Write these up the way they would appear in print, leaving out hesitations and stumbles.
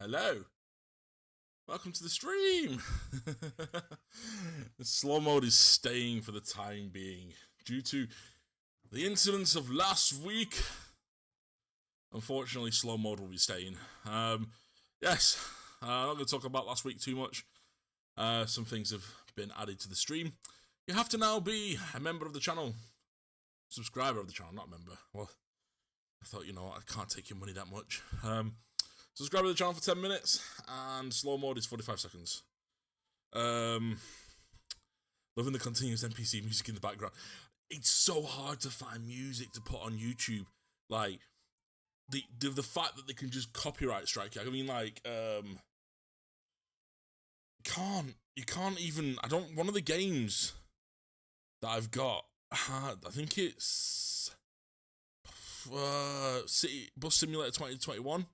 Hello. Welcome to the stream. The slow mode is staying for the time being due to the incidents of last week. Unfortunately, slow mode will be staying. Yes, I'm not going to talk about last week too much. Some things have been added to the stream. You have to now be a member of the channel. Subscriber of the channel, not a member. Well, I thought, you know what, I can't take your money that much. Subscribe to the channel for 10 minutes, and slow mode is 45 seconds. Loving the continuous NPC music in the background. It's so hard to find music to put on YouTube. Like, the fact that they can just copyright strike you. I mean, like, you can't even, one of the games that I've got, I think it's City Bus Simulator 2021.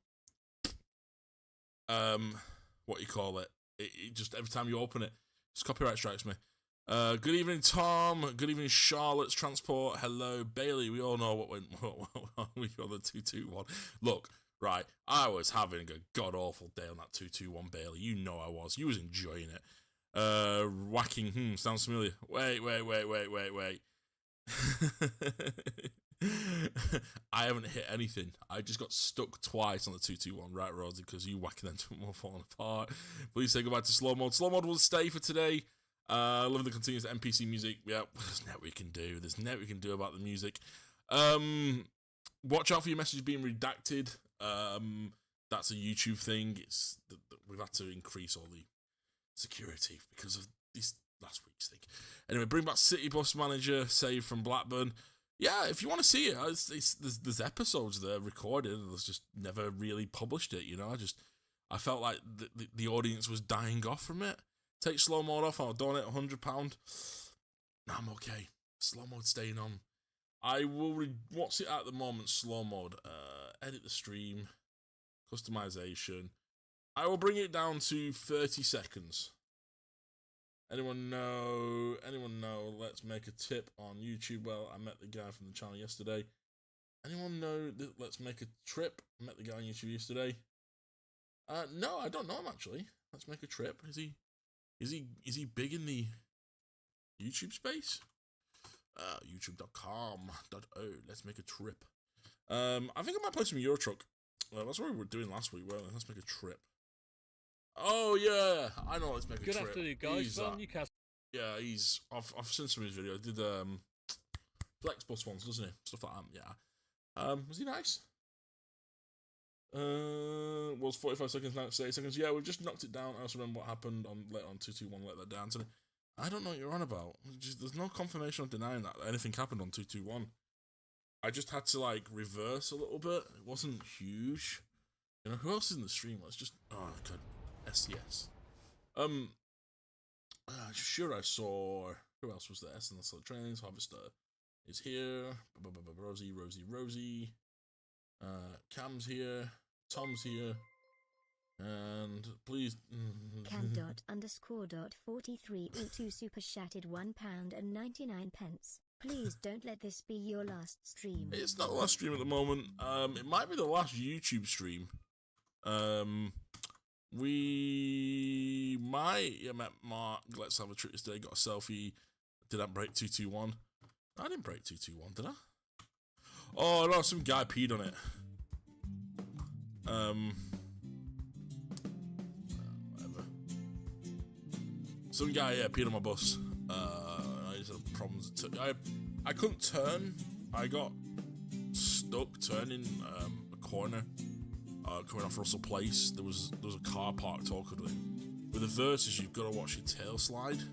What you call it? It just, every time you open it, just copyright strikes me. Good evening, Tom. Good evening, Charlotte's Transport. Hello, Bailey. We all know what we got the 221. Look, right, I was having a god-awful day on that 221, Bailey. You know I was. You was enjoying it. Whacking, sounds familiar. Wait. I haven't hit anything. I just got stuck twice on the 221, right, Rosie? Because you whacking them to more falling apart. Please say goodbye to slow mode. Slow mode will stay for today. Loving the continuous NPC music. Yeah, there's nothing we can do. There's nothing we can do about the music. Watch out for your message being redacted. That's a YouTube thing. We've had to increase all the security because of this last week's thing. Anyway, bring back City Bus Manager, save from Blackburn. Yeah, if you want to see it, there's episodes there recorded. There's just never really published it, you know. I felt like the audience was dying off from it. Take slow mode off, I'll donate £100. Nah, I'm okay. Slow mode staying on. I will, what's it at the moment, slow mode? Edit the stream, customization. I will bring it down to 30 seconds. Anyone know? Let's make a tip on YouTube. Well, I met the guy from the channel yesterday. Anyone know that Let's Make a Trip? I met the guy on YouTube yesterday. No, I don't know him actually. Let's Make a Trip. Is he big in the YouTube space? YouTube.com.o. Let's Make a Trip. I think I might play some Euro Truck. That's what we were doing last week. Well, Let's Make a Trip. Oh yeah, I know. Let's Make a Trip. Good afternoon, guys. From Newcastle. Yeah, I've seen some of his videos. Did Flexbus ones, doesn't he? Stuff like that. Yeah. Was he nice? Was 45 seconds, now 30 seconds. Yeah, we've just knocked it down. I also remember what happened on 221. Let that down. So I don't know what you're on about. There's no confirmation of denying that anything happened on 221. I just had to like reverse a little bit. It wasn't huge. You know, who else is in the stream? Let's just god. STS. Sure I saw, who else was there? SNS Trainings, Harvester is here, Rosie, Cam's here, Tom's here, and please... Cam._.4302 super chatted £1.99. Please don't let this be your last stream. It's not the last stream at the moment. It might be the last YouTube stream. We might. Yeah, met Mark. Let's have a treat today. Got a selfie. Did I break 221? I didn't break 221, did I? Oh no, some guy peed on it. Whatever. Some guy peed on my bus. I just had problems. I couldn't turn. I got stuck turning a corner. Coming off Russell Place, there was a car parked awkwardly. With the Versus, you've got to watch your tail slide.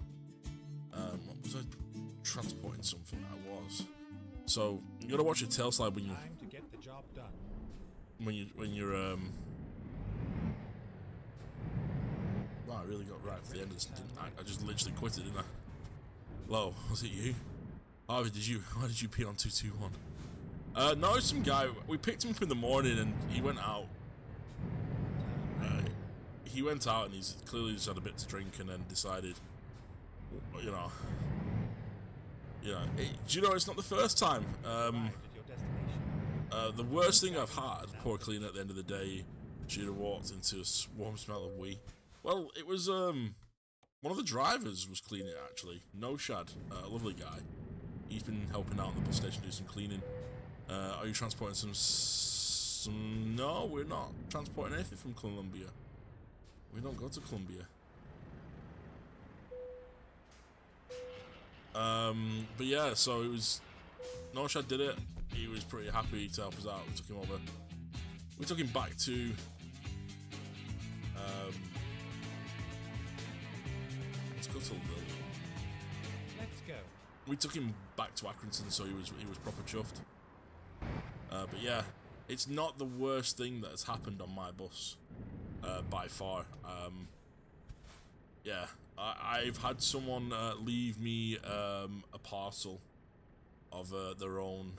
Was I transporting something? I was. So you got to watch your tail slide when you. Time to get the job done. When you're Wow, I really got right to the end of this, didn't I? I just literally quit it, didn't I? Hello, was it you? Harvey, why did you pee on 221? No, some guy. We picked him up in the morning, and he went out. And he's clearly just had a bit to drink, and then decided, do you know it's not the first time. The worst thing I've had, poor cleaner at the end of the day, She'd have walked into a warm smell of wee. Well, it was one of the drivers was cleaning it actually. No Shad, a lovely guy. He's been helping out in the bus station do some cleaning. Are you transporting some? No, we're not transporting anything from Colombia. We don't go to Colombia. But yeah, so it was. No Shad did it. He was pretty happy to help us out. We took him over. We took him back to. Let's go to Lily. Let's go. We took him back to Accrington, so he was proper chuffed. But yeah, it's not the worst thing that has happened on my bus, by far. Yeah, I've had someone leave me a parcel of their own,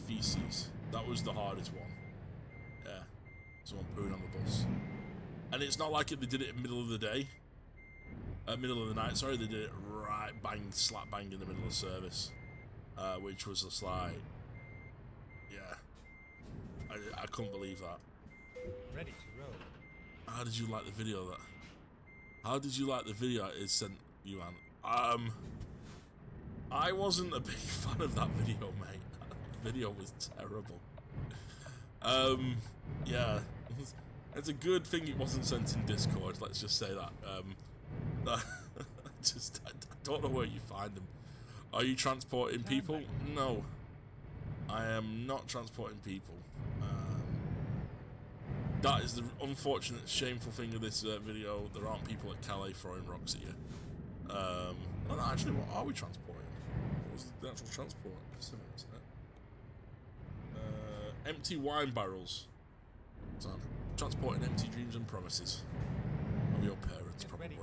feces. That was the hardest one. Yeah, someone pooing on the bus, and it's not like they did it in the middle of the day. Middle of the night, sorry, they did it right slap bang in the middle of service, which was just like, yeah, I couldn't believe that. Ready to roll. How did you like the video it sent you, man? I wasn't a big fan of that video, mate. That video was terrible. Yeah, it's a good thing it wasn't sent in Discord, let's just say that. I don't know where you find them. Are you transporting people? No, I am not transporting people. That is the unfortunate, shameful thing of this video. There aren't people at Calais throwing rocks at you. No, actually, what are we transporting? What was the actual transport? Empty wine barrels. So I'm transporting empty dreams and promises of your parents, probably.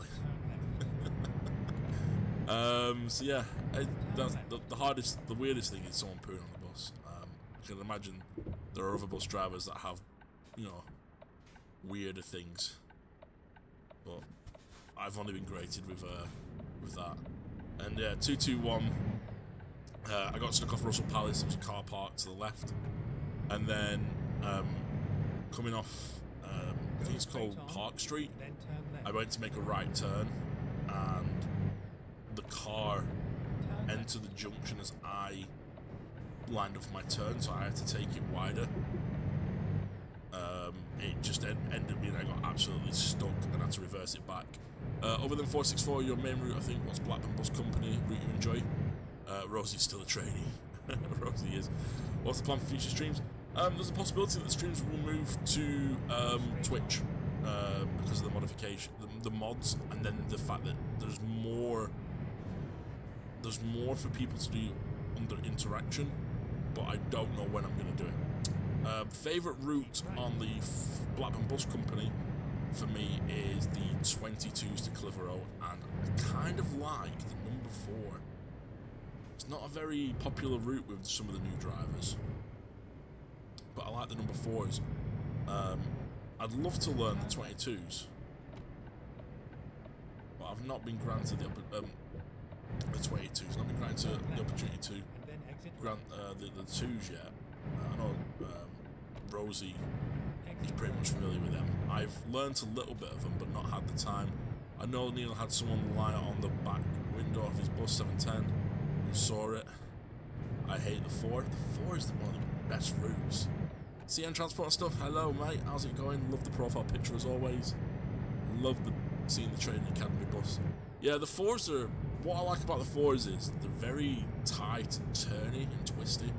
So yeah, that's the weirdest thing is someone pooing on the bus. I can imagine there are other bus drivers that have, weirder things, but I've only been grated with that. And yeah, 221. I got stuck off Russell Palace. There was a car parked to the left, and then coming off, I think it's called Park Street. I went to make a right turn, and the car entered the junction as I lined up for my turn, so I had to take it wider. It just ended being I got absolutely stuck and had to reverse it back. Other than 464, your main route I think was Blackburn Bus Company, route you enjoy. Rosie's still a trainee. Rosie is. What's the plan for future streams? There's a possibility that the streams will move to Twitch because of the modification, the mods, and then the fact that there's more for people to do under interaction, but I don't know when I'm going to do it. Favourite route on the Blackburn Bus Company for me is the 22s to Clitheroe, and I kind of like the number 4. It's not a very popular route with some of the new drivers, but I like the number 4s. I'd love to learn the 22s, but I've not been granted the 22s. Not been granted the opportunity to grant the 2s yet. I know Rosie is pretty much familiar with them. I've learnt a little bit of them, but not had the time. I know Neil had someone lie on the back window of his bus 710 and saw it. I hate the 4. The 4 is one of the best routes. CN Transport stuff. Hello, mate. How's it going? Love the profile picture as always. Love seeing the Training Academy bus. Yeah, the 4s are. What I like about the 4s is they're very tight and turny and twisty.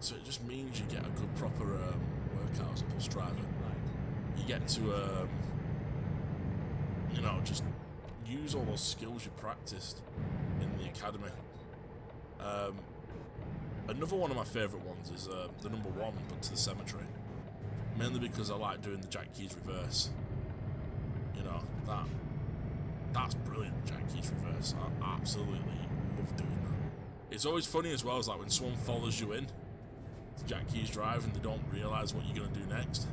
So it just means you get a good proper workout as a bus driver. You get to just use all those skills you practiced in the academy. Another one of my favourite ones is the number 1, but to the cemetery. Mainly because I like doing the Jack Keys reverse. That's brilliant, Jack Keys reverse. I absolutely love doing that. It's always funny as well, as like when someone follows you in to Jack Keys drive and they don't realise what you're going to do next.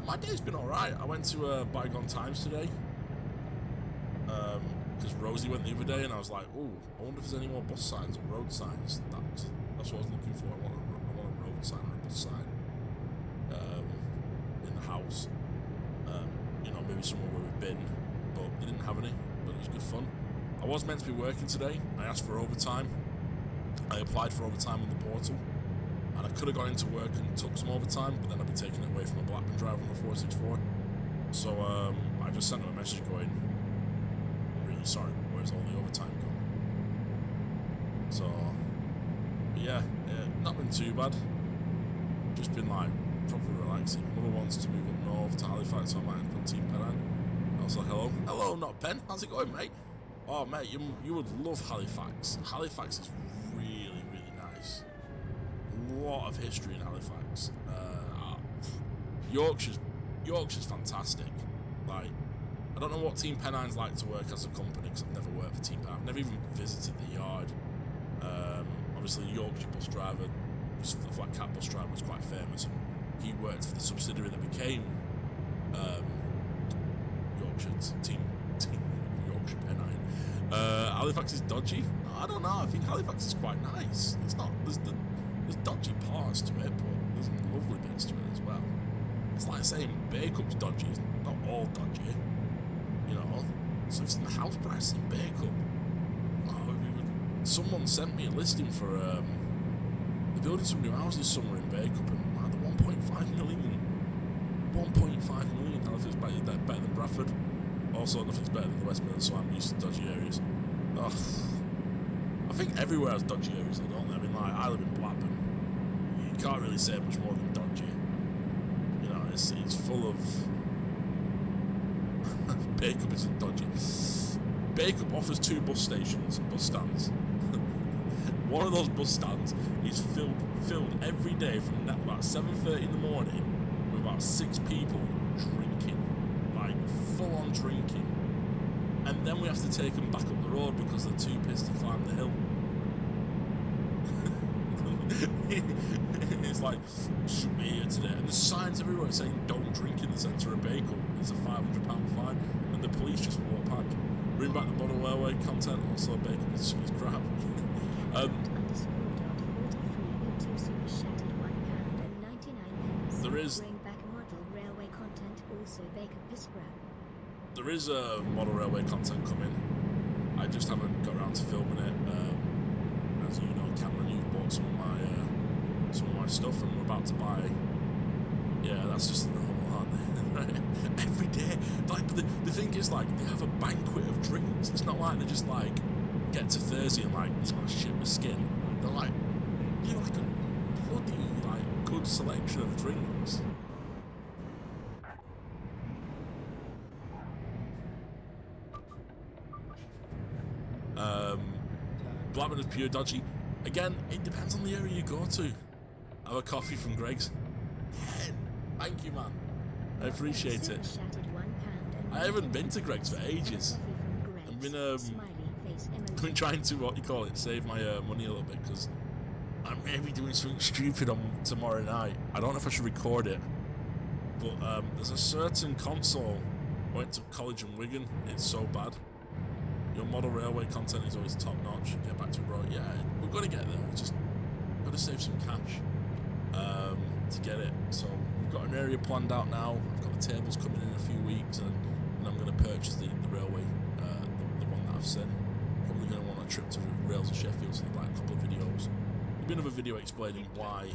My day's been alright. I went to Bygone Times today because Rosie went the other day and I was like, oh, I wonder if there's any more bus signs or road signs. That's what I was looking for. I want a road sign or a bus sign. in the house. You know, maybe somewhere where we've been, but they didn't have any. But it was good fun. I was meant to be working today. I asked for overtime. I applied for overtime on the portal, and I could have gone into work and took some overtime, but then I'd be taking it away from a Blackburn driver on the 464. So I just sent him a message going, "I'm really sorry, but where's all the overtime gone?" So yeah, not been too bad. Just been like proper relaxing. Mother wants to move up north to Halifax, so I might put Team Pen on. I was like, hello, not Ben. How's it going, mate? Oh, mate, you would love Halifax. Halifax is really, really nice. A lot of history in Halifax. Yorkshire's fantastic. Like, I don't know what Team Pennines like to work as a company, because I've never worked for Team Pen. I've never even visited the yard. Obviously, the Yorkshire bus driver, the Flat Cat bus driver, was quite famous. And he worked for the subsidiary that became Yorkshire Team Yorkshire Pennine. Halifax is dodgy. I don't know. I think Halifax is quite nice. It's not. There's dodgy parts to it, but there's lovely bits to it as well. It's like saying Bakerup's dodgy. It's not all dodgy, you know. So it's in the house prices in Bakerup. Someone sent me a listing for they're building some new houses somewhere in Bakerupp, and man, the 1.5 million. 1.5 million. Halifax is better than Bradford. Also, nothing's better than the West Midlands, so I'm used to dodgy areas. Ugh. I think everywhere has dodgy areas, though, don't they? I mean, like, I live in Blackburn. You can't really say much more than dodgy. You know, it's full of... Bakerupp isn't dodgy. Bakerupp offers 2 bus stands. One of those bus stands is filled every day from about 7:30 in the morning with about 6 people drinking. Like, full-on drinking. And then we have to take them back up the road because they're too pissed to climb the hill. It's like, should be here today. And there's signs everywhere saying, don't drink in the centre of Bakerupp. It's a £500 fine. And the police just walk back. Bring back the model railway content. Also, Bakerupp is crap. There is... Bring back model railway content, also Bakerupp is crap. There is a model railway content coming. I just haven't got around to filming it. As you know, Cameron, you've bought some of my stuff, and we're about to buy. Yeah, that's just normal, aren't they? Every day. Like the thing is, like, they have a banquet of drinks. It's not like they just like get to Thursday and like shit my skin. They're like, you know, like a bloody like good selection of drinks. Blackburn is pure dodgy. Again, it depends on the area you go to. Have a coffee from Greg's. Yeah, thank you, man. I appreciate it. I haven't been to Greg's for ages. I've been trying to, what you call it, save my money a little bit, because I'm maybe doing something stupid on tomorrow night. I don't know if I should record it, but there's a certain console. I went to college in Wigan. It's so bad. Your model railway content is always top notch. Get back to road. Yeah, we're gonna get there. We just got to save some cash to get it. So we've got an area planned out now. I've got the tables coming in a few weeks, and I'm going to purchase the railway, the one that I've sent. Probably going to want a trip to Rails of Sheffield, so like a couple of videos. There'll be another video explaining why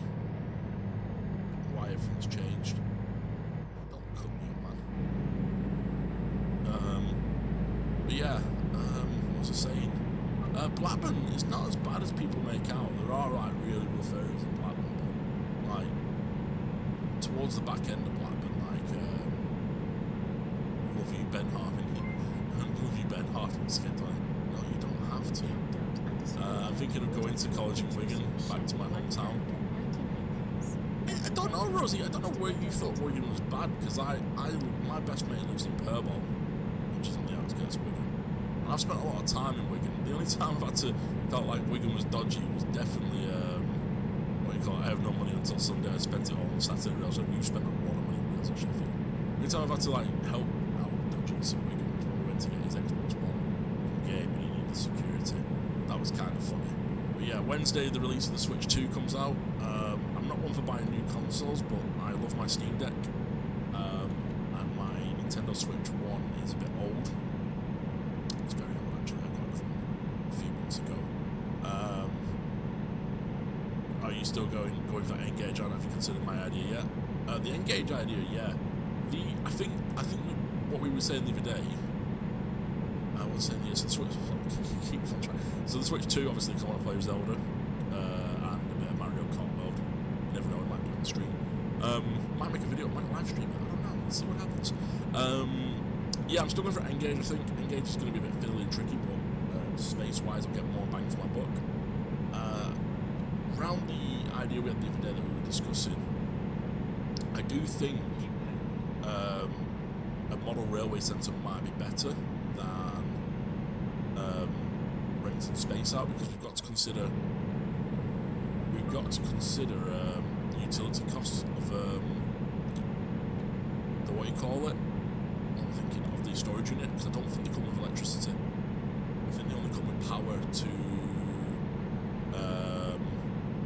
everything's changed. Don't cut me, man. But yeah, what was I saying? Blackburn is not as bad as people make out. There are like really rough areas in Blackburn, but like towards the back end of Blackburn, like love you Ben Harvin, love you Ben Harvin. No, you don't have to. I'm thinking of going to college in Wigan, back to my hometown. I don't know, Rosie. I don't know where you thought Wigan was bad, because my best mate lives in Purble, which is on the outskirts of Wigan. And I've spent a lot of time in Wigan. The only time I've felt like Wigan was dodgy was definitely what you call it. I have no money until Sunday. I spent it all on Saturday. You spent a lot of money on Rails at Sheffield. The only time I've had to like help out dodginess in Wigan was when we went to get his Xbox One game and he needed security. That was kind of funny. But yeah, Wednesday the release of the Switch 2 comes out. I'm not one for buying new consoles, but I love my Steam Deck. And my Nintendo Switch 1 is a bit old. It's very old actually, I got it from a few months ago. Are you still going for that Engage? I don't know if you considered my idea yet. The Engage idea, yeah. I think what we were saying the other day. I was saying yes, the Switch. Keep on track. So the Switch 2, obviously, because I want to play with Zelda and a bit of Mario Kart World. You never know, it might be on the stream. Might make a video, might live stream it. I don't know. Let's see what happens. Yeah, I'm still going for Engage. I think Engage is going to be a bit fiddly and tricky, but space-wise, I'll get more bang for my buck. Around the idea we had the other day that we were discussing, I do think a model railway centre might be better than renting space out, because we've got to consider utility costs of the what you call it. I'm thinking of the storage unit, because I don't think they come with electricity. I think they only come with power to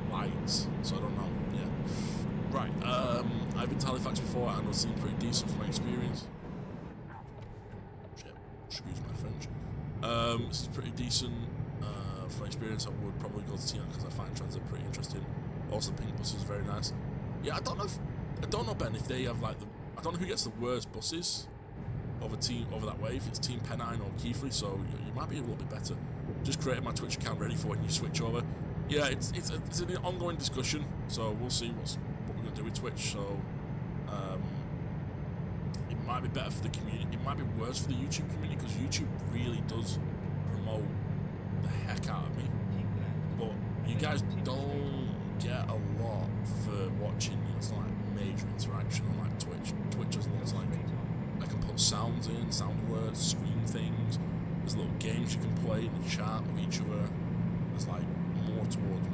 lights, so I don't know. Yeah, right. I've been to Halifax before and it seemed pretty decent from my experience. Shit, excuse my French. This is pretty decent from my experience. I would probably go to Tina because I find transit pretty interesting. Also, the pink bus is very nice. Yeah, I don't know Ben, if they have like I don't know who gets the worst buses over that way. If it's Team Pennine or Keighley, so you might be a little bit better. Just created my Twitch account ready for when you switch over. Yeah, it's an ongoing discussion, so we'll see what we're gonna do with Twitch. So it might be better for the community. It might be worse for the YouTube community, because YouTube really does promote the heck out of me. But you guys don't get a lot for watching. It's like major interaction on like Twitch. Twitch has lots like I can put sounds in, sound alerts, screen things. There's little games you can play in the chat with each other. There's like more towards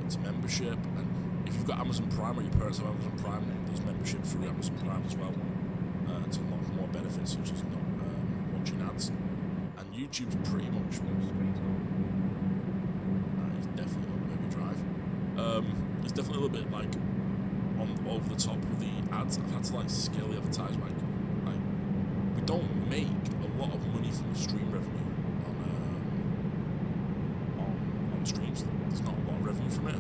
to membership, and if you've got Amazon Prime or your parents have Amazon Prime, there's membership through Amazon Prime as well to unlock more benefits, such as not watching ads. And YouTube's pretty much it's definitely not where we drive. It's definitely a little bit like over the top with the ads. I've had to like scale the advertisement. Like we don't make a lot of money from the stream revenue on streams. There's not a lot of revenue from it.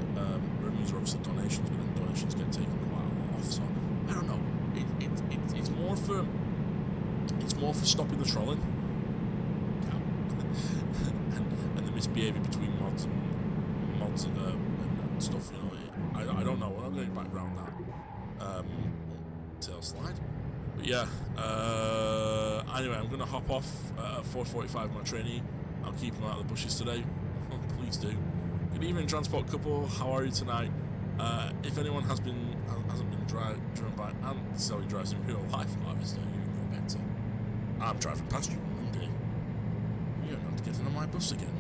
Revenues are obviously donations, but then donations get taken quite a lot off. So I don't know. It's more for stopping the trolling and the misbehaviour between mods and stuff. You know, I don't know. We're not going to get back around that. Tail slide. But yeah. Anyway, I'm going to hop off at 4:45 my trainee. I'll keep him out of the bushes today. Please do. Good evening, transport couple. How are you tonight? If anyone hasn't been driven by Ant, so he drives in real life, obviously you know better. I'm driving past you one day. You're not getting on my bus again.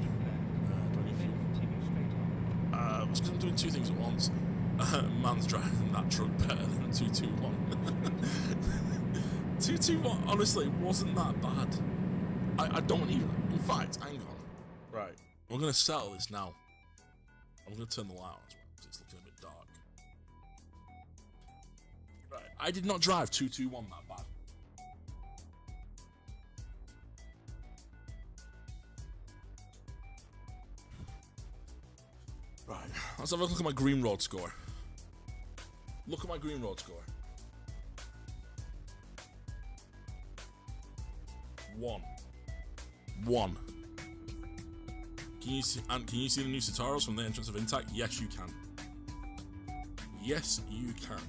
Do anything. It's because I'm doing two things at once. Man's driving that truck better than 221. 221, honestly, wasn't that bad. I don't even. In fact, hang on. Right. We're going to settle this now. I'm going to turn the light on as well, because it's looking a bit dark. Right. I did not drive 221 that bad. Right. Let's have a look at my green road score. Look at my green road score. 1. Can you see the new Sataros from the entrance of Intact? Yes, you can. Yes, you can.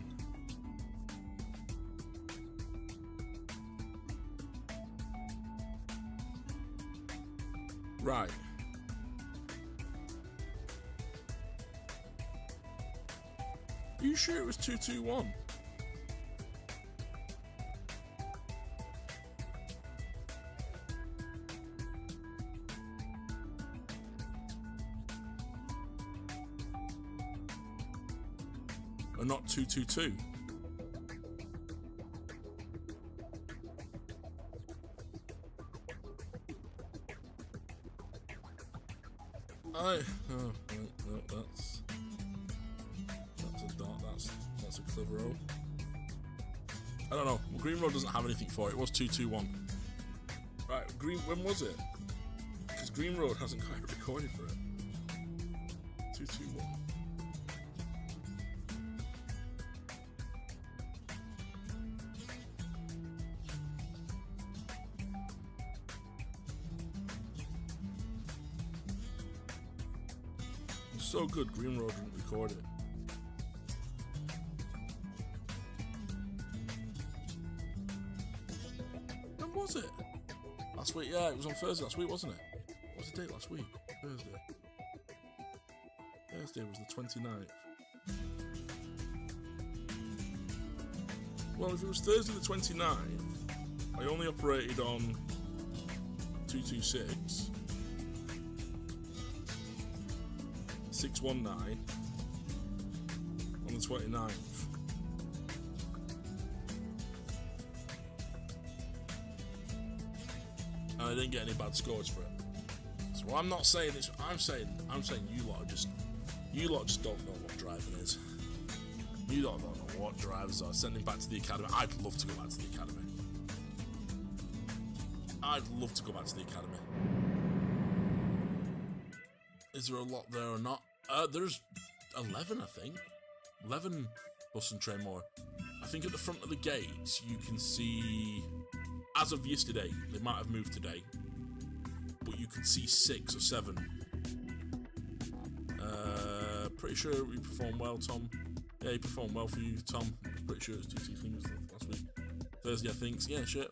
Right. Are you sure it was 221? Or not 222? No, that's a dot. to Clitheroe. I don't know. Well, Green Road doesn't have anything for it. It was 221. Right, when was it? Because Green Road hasn't got it recorded for it. 221. It was so good, Green Road didn't record it. When was it? Last week, yeah, it was on Thursday last week, wasn't it? What was the date last week? Thursday. Thursday was the 29th. Well, if it was Thursday the 29th, I only operated on 226, 619 on the 29th. And I didn't get any bad scores for it. So I'm not saying this. I'm saying you lot just don't know what driving is. You lot don't know what drivers are. Sending back to the academy. I'd love to go back to the academy. I'd love to go back to the academy. Is there a lot there or not? There's 11, I think. 11 bus and train more. I think at the front of the gates you can see, as of yesterday, they might have moved today, but you can see 6 or 7. Pretty sure we performed well, Tom. Yeah, you performed well for you, Tom. Pretty sure it was 2 things last week. Thursday, I think. Yeah, shit.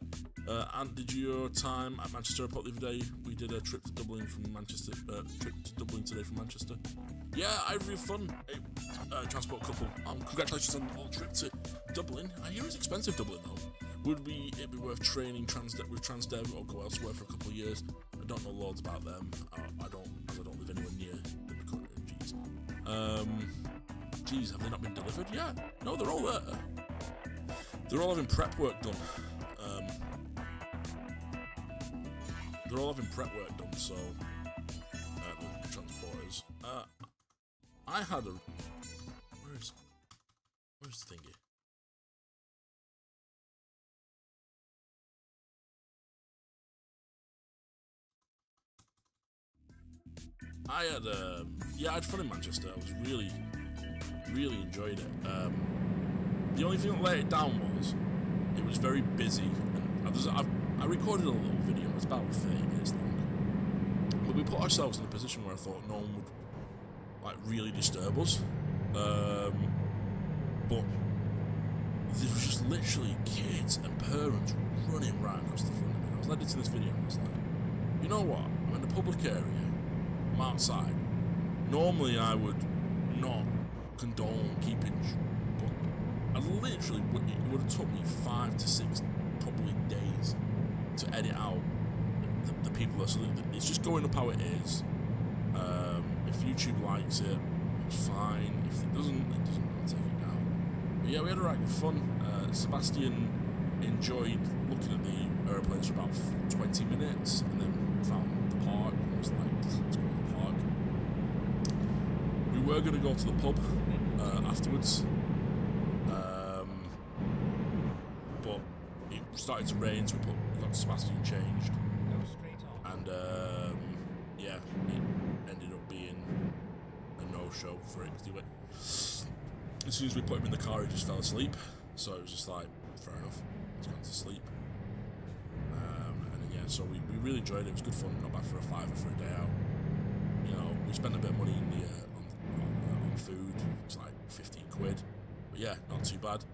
Ant, did your time at Manchester Airport the other day? We did a trip to Dublin from Manchester. Trip to Dublin today from Manchester. Yeah, I had real fun. Transport couple. Congratulations on the trip to Dublin. I hear it's expensive, Dublin, though. Would it be worth training with Transdev or go elsewhere for a couple of years? I don't know loads about them. I don't live anywhere near the country. Jeez, have they not been delivered? Yeah. No, they're all there. They're all having prep work done. They're all having prep work done, so the transporters. I had a where's the thingy? I had fun in Manchester. I was really enjoyed it. The only thing that let it down was it was very busy, and I recorded a little video. It was about 30 minutes long, but we put ourselves in a position where I thought no one would really disturb us. But there was just literally kids and parents running right across the front of me. I was editing this video and I was like, you know what? I'm in a public area. I'm outside. Normally I would not condone keeping, but it would have took me 5 to 6 probably days to edit out the people that. So it's just going up how it is. If YouTube likes it, it's fine. If it doesn't, I'll take it down. But yeah, we had a right good fun. Sebastian enjoyed looking at the aeroplanes for about 20 minutes, and then found the park and was like, let's go to the park. We were going to go to the pub afterwards, but it started to rain, so we got Sebastian changed, Go straight on. and yeah, it ended up being a no-show for it, because as soon as we put him in the car, he just fell asleep, so it was just like, fair enough, he's gone to sleep. And yeah, so we really enjoyed it. It was good fun, not bad for a £5 for a day out. You know, we spent a bit of money in the on food. It's like 15 quid, but yeah, not too bad.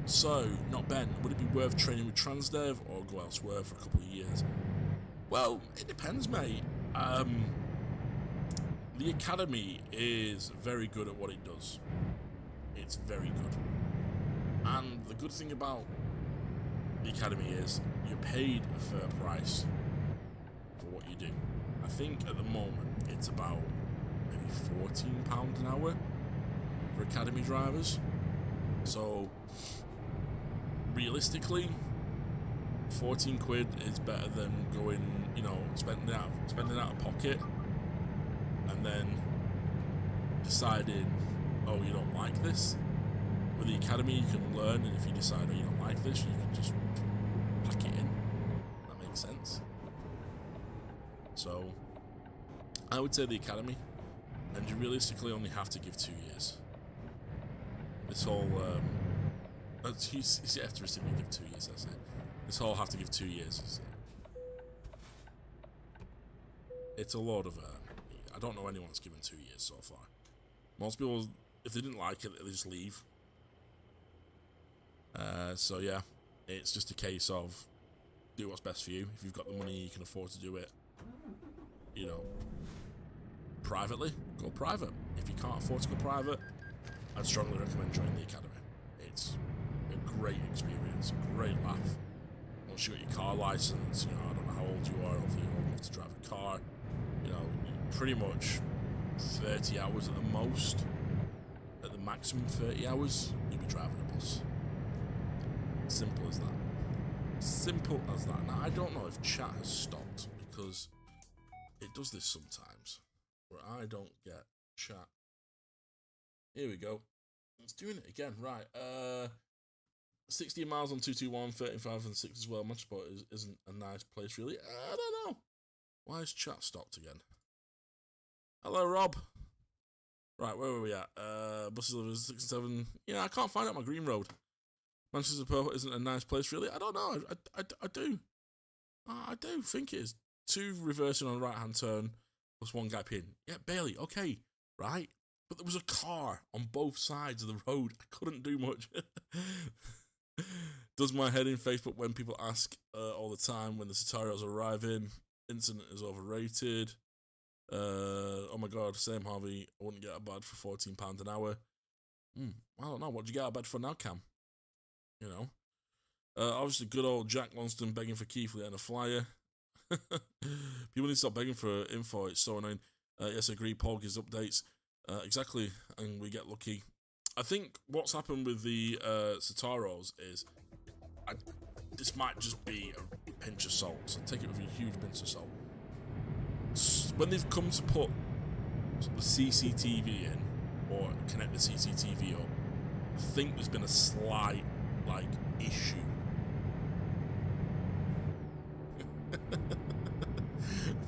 So, not Ben, would it be worth training with Transdev or go elsewhere for a couple of years? Well, it depends, mate. The academy is very good at what it does. It's very good. And the good thing about the academy is you're paid a fair price for what you do. I think at the moment it's about maybe £14 an hour for academy drivers. So realistically, 14 quid is better than going, spending out of pocket and then deciding, oh, you don't like this, with the academy, you can learn, and if you decide that you don't like this, you can just pack it in. That makes sense. So, I would say the academy, and you realistically only have to give 2 years. This whole, you have to realistically give 2 years, that's it. This whole have to give 2 years. It's a lot of, I don't know anyone that's given 2 years so far. Most people, if they didn't like it, they just leave. So yeah, it's just a case of do what's best for you. If you've got the money, you can afford to do it, you know, privately, go private. If you can't afford to go private, I'd strongly recommend joining the academy. It's a great experience, a great laugh. Once you get your car license, you know, I don't know how old you are, hopefully you're old enough to drive a car, you know, pretty much 30 hours at the most, at the maximum 30 hours, you'll be driving a bus. Simple as that. Simple as that. Now, I don't know if chat has stopped, because it does this sometimes, where I don't get chat. Here we go. It's doing it again. Right. 16 miles on 221, 35 and 6 as well. Manchester isn't a nice place, really. I don't know. Why is chat stopped again? Hello, Rob. Right, where were we at? Buses over 6 and 7. Yeah, I can't find out my green road. Manchester Pearl isn't a nice place, really. I don't know. I do. I do think it is. 2 reversing on the right-hand turn, plus 1 gap in. Yeah, Bailey, okay, right? But there was a car on both sides of the road. I couldn't do much. Does my head in Facebook when people ask all the time when the Citarios arrive in. Incident is overrated. Oh my god, same Harvey. I wouldn't get a bad for £14 an hour. I don't know. What do you get out of bed for now, Cam? You know. Obviously, good old Jack Lonston begging for Keithley and a flyer. People need to stop begging for info. It's so annoying. Yes, I agree. Paul gives updates. Exactly, and we get lucky. I think what's happened with the Citaros is this might just be a pinch of salt, so take it with a huge pinch of salt. When they've come to put the CCTV in, or connect the CCTV up, I think there's been a slight, issue.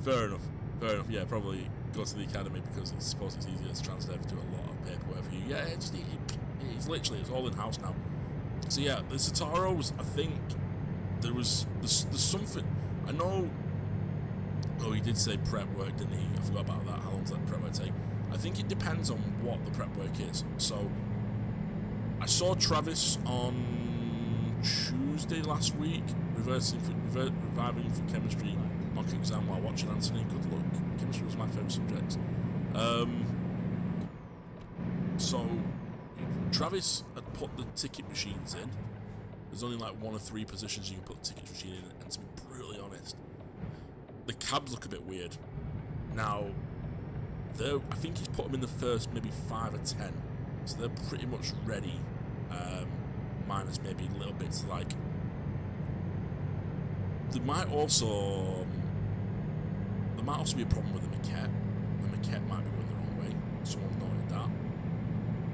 Fair enough, yeah, probably go to the academy because I suppose it's easier to translate to do a lot of paperwork for you. Yeah, it's all in-house now. So yeah, the Citaros, I think there's something, I know, oh, he did say prep work, didn't he? I forgot about that. How long does that prep work take? I think it depends on what the prep work is. So, I saw Travis on Tuesday last week, reviving for chemistry mock exam while watching Anthony. Good luck. Chemistry was my favourite subject. So, Travis had put the ticket machines in. There's only 1 or 3 positions you can put the ticket machine in, and to be brutally honest, the cabs look a bit weird. Now, I think he's put them in the first maybe 5 or 10, so they're pretty much ready, minus maybe little bits there might also be a problem with the maquette. The maquette might be going the wrong way. Someone noted that,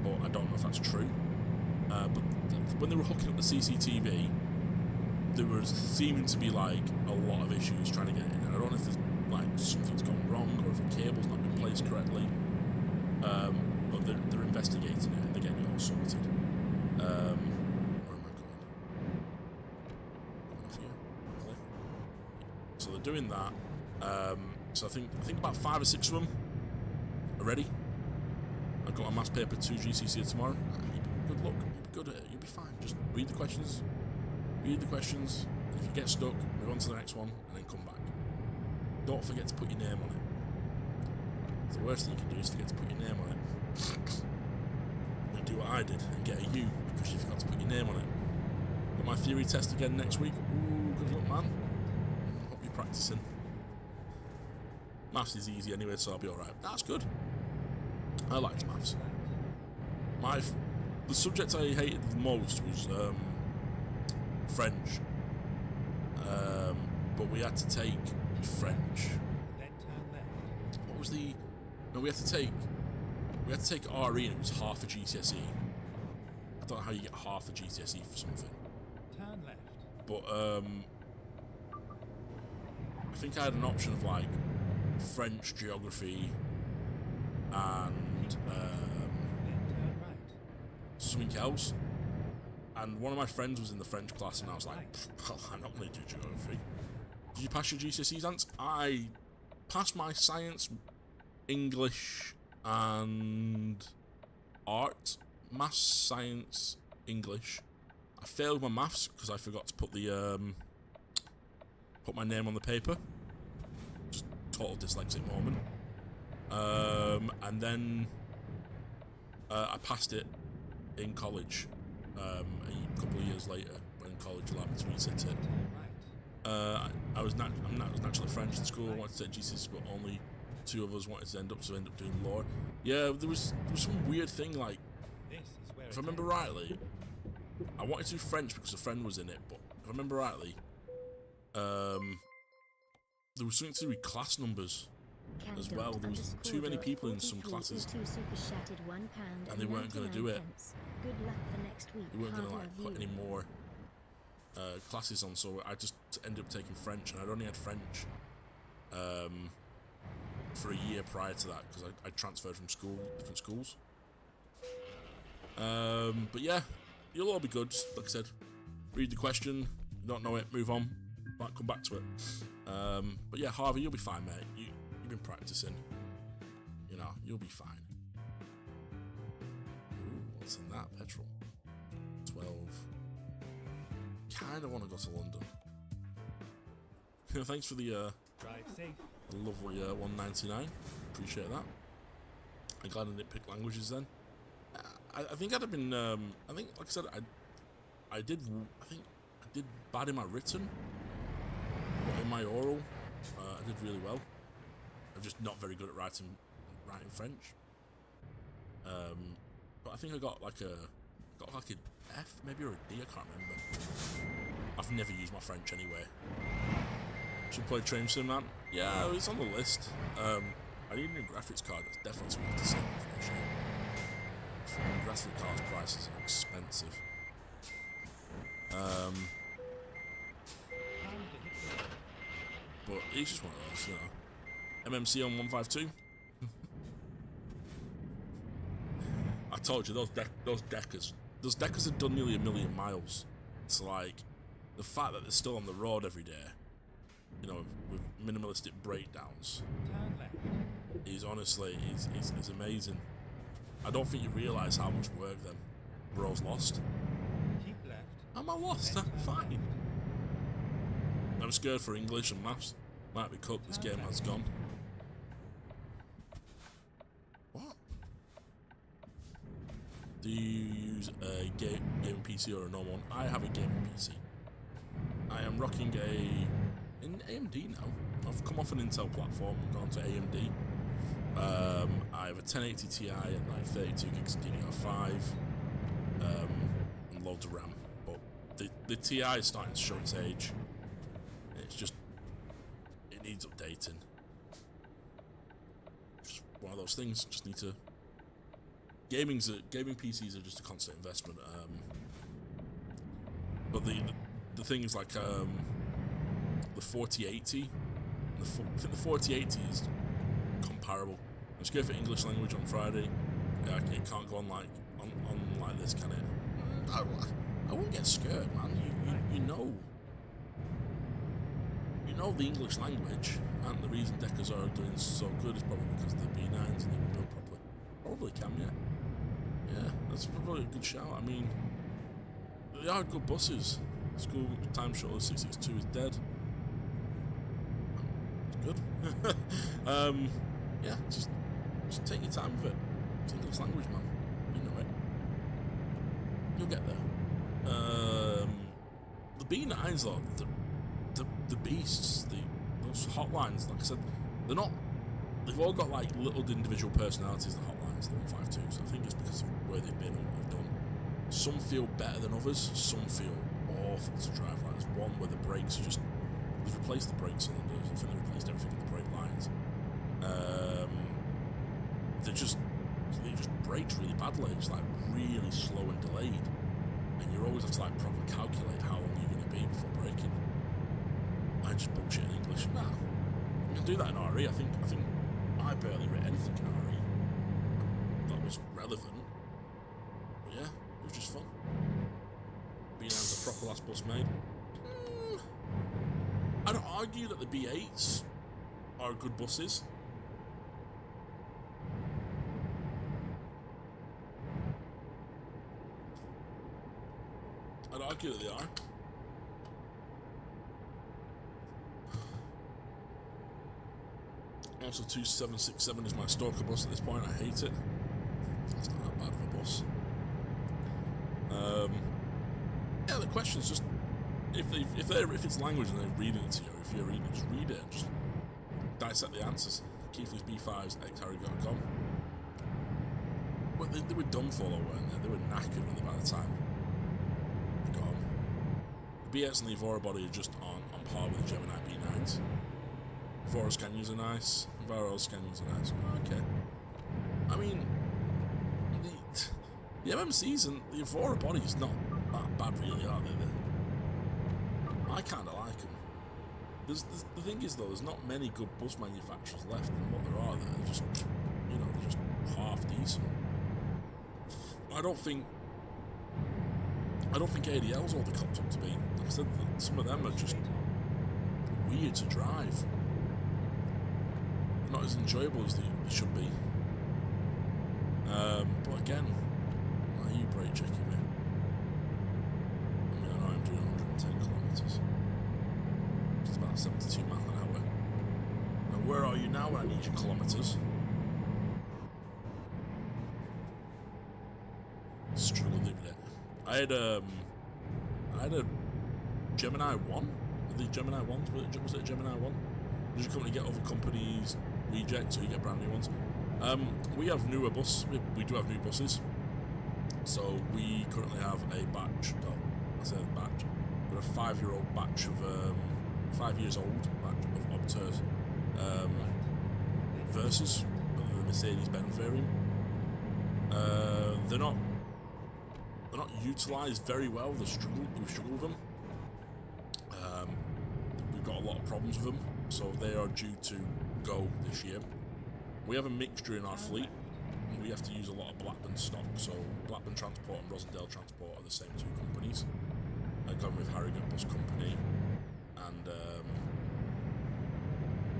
but I don't know if that's true. But when they were hooking up the CCTV, there was seeming to be a lot of issues trying to get it in. And I don't know if there's something's gone wrong or if the cable's not been placed correctly. But they're investigating it and they're getting it all sorted. Where am I going? Off here. Really? So they're doing that. So I think about 5 or 6 of them are ready. I've got my maths paper 2 GCSE tomorrow. Good luck. You'll be good at it. You'll be fine. Just read the questions. And if you get stuck, move on to the next one and then come back. Don't forget to put your name on it. The worst thing you can do is forget to put your name on it. And do what I did and get a U because you forgot to put your name on it. Got my theory test again next week. Ooh, good luck, man. Hope you're practicing. Maths is easy anyway, so I'll be alright. That's good. I liked maths. The subject I hated the most was French. But we had to take French. Then turn left. What was the... No, we had to take RE and it was half a GCSE. I don't know how you get half a GCSE for something. Turn left. But I think I had an option of like French, geography, and Then turn right. something else. And one of my friends was in the French class, and I was like, well, I'm not going to do geography. Did you pass your GCSEs, Ants? I passed my science, English, and art. Maths, science, English. I failed my maths because I forgot to put the put my name on the paper. Just total dyslexic moment. And then I passed it in college. A couple of years later, when college allowed me to resit it. Turn right. I was naturally French in school. I wanted to take GCSEs, but only 2 of us wanted to end up doing law. Yeah, there was some weird thing like, This is where if it I remember ends. rightly, I wanted to do French because a friend was in it, but if I remember rightly, there was something to do with class numbers as well. There was too many people in some classes, and they weren't going to do it. Good luck for next week. They weren't going to Hard like love put you. any more classes on, so I just ended up taking French, and I'd only had French for a year prior to that because I transferred from different schools. But yeah, you'll all be good. Like I said, read the question, you don't know it, move on, might come back to it. But yeah, Harvey, you'll be fine, mate. You've been practicing. You know, you'll be fine. Ooh, what's in that? Petrol. 12. Kind of want to go to London. Thanks for the Drive safe. lovely 199. Appreciate that. I'm glad I didn't pick languages then. I think I'd have been. I think, like I said, I did bad in my written, but in my oral, I did really well. I'm just not very good at writing French. But I think I got like an F, maybe, or a D. I can't remember. I've never used my French anyway. Should play Train Sim, man. Yeah, it's on the list. I need a new graphics card. That's definitely something to say for sure. Graphics cards prices are expensive. Time to hit the road. But it's just one of those, you know. MMC on 152. I told you, those deckers have done nearly 1 million miles. It's like, the fact that they're still on the road every day, you know, with minimalistic breakdowns, Turn left. is honestly, is amazing. I don't think you realise how much work them bros lost. Keep left. Am I lost? I'm fine. I'm scared for English and maths. Might be cooked, this game has gone. What? Do you use a gaming PC or a normal one? I have a gaming PC. I am rocking an AMD now. I've come off an Intel platform and gone to AMD. I have a 1080 Ti and like 32 gigs of DDR5 and loads of RAM. But the Ti is starting to show its age. It's just, it needs updating. Just one of those things. Just need to. Gaming PCs are just a constant investment. But the thing is like the 4080. I think the 4080 is comparable. I'm scared for English language on Friday. Yeah, it can't go on like this, can it? I wouldn't get scared, man. You know the English language, and the reason Deckers are doing so good is probably because the B9s and they were built properly. Probably can, yeah. Yeah, that's probably a good shout. I mean, they are good buses. School time shuttle 662 is dead. It's good. Yeah, just take your time with it. It's English language, man. You know it. You'll get there. The B9s though, the beasts, those hotlines, like I said, they're not. They've all got like little individual personalities. The hotlines, the 152s. I think it's because of where they've been and what they've done. Some feel better than others. Some feel awful to drive. Like there's one where the brakes are just. They've replaced the brake cylinders. I think they've replaced everything in the brake lines. They just braked really badly. It's like really slow and delayed. and you always have to like proper calculate how long you're going to be before braking. I just bullshit in English. Nah, you can do that in RE. I think I barely read anything in RE that was relevant. But yeah, it was just fun. B9's a proper last bus made. I'd argue that the B8s are good buses. I'd argue that they are. Also, 2767 is my stalker bus at this point. I hate it. It's not that bad of a bus. Yeah, the question's just if it's language and they're reading it to you, or if you're reading it, just read it and just dissect the answers. Keithley's B5s xharry.com. But they were done for though, weren't they? They were knackered when they by the time they got them. The B8s and the Evora body are just on par with the Gemini B9s. Evora scanners are nice. Evora scanners are nice. Okay. I mean, the MMCs and the Evora body's not that bad really, are they? I kind of like them. The thing is though, there's not many good bus manufacturers left, and what there are, they're just, you know, they're just half decent. I don't think ADL's all they copped up to be. Like I said, some of them are just weird to drive. Not as enjoyable as they should be. But again, why are you brake checking me? I mean, I know I'm doing 110 kilometres. It's about 72 miles an hour. Now, where are you now when I need your kilometres? Struggle living it. I had a Gemini 1. The Gemini 1s? Was it a Gemini 1? Does your company get other companies' rejects, so you get brand new ones? We have newer buses. We do have new buses. So we currently have a batch. No, I said batch. We're a 5-year-old batch of 5 years old batch of Opters Versus the Mercedes-Benz variant. They're not utilised very well. We struggle with them. We've got a lot of problems with them, so they are due to go this year. We have a mixture in our fleet. We have to use a lot of Blackburn stock, so Blackburn Transport and Rosendale Transport are the same two companies. I go with Harrogate Bus Company and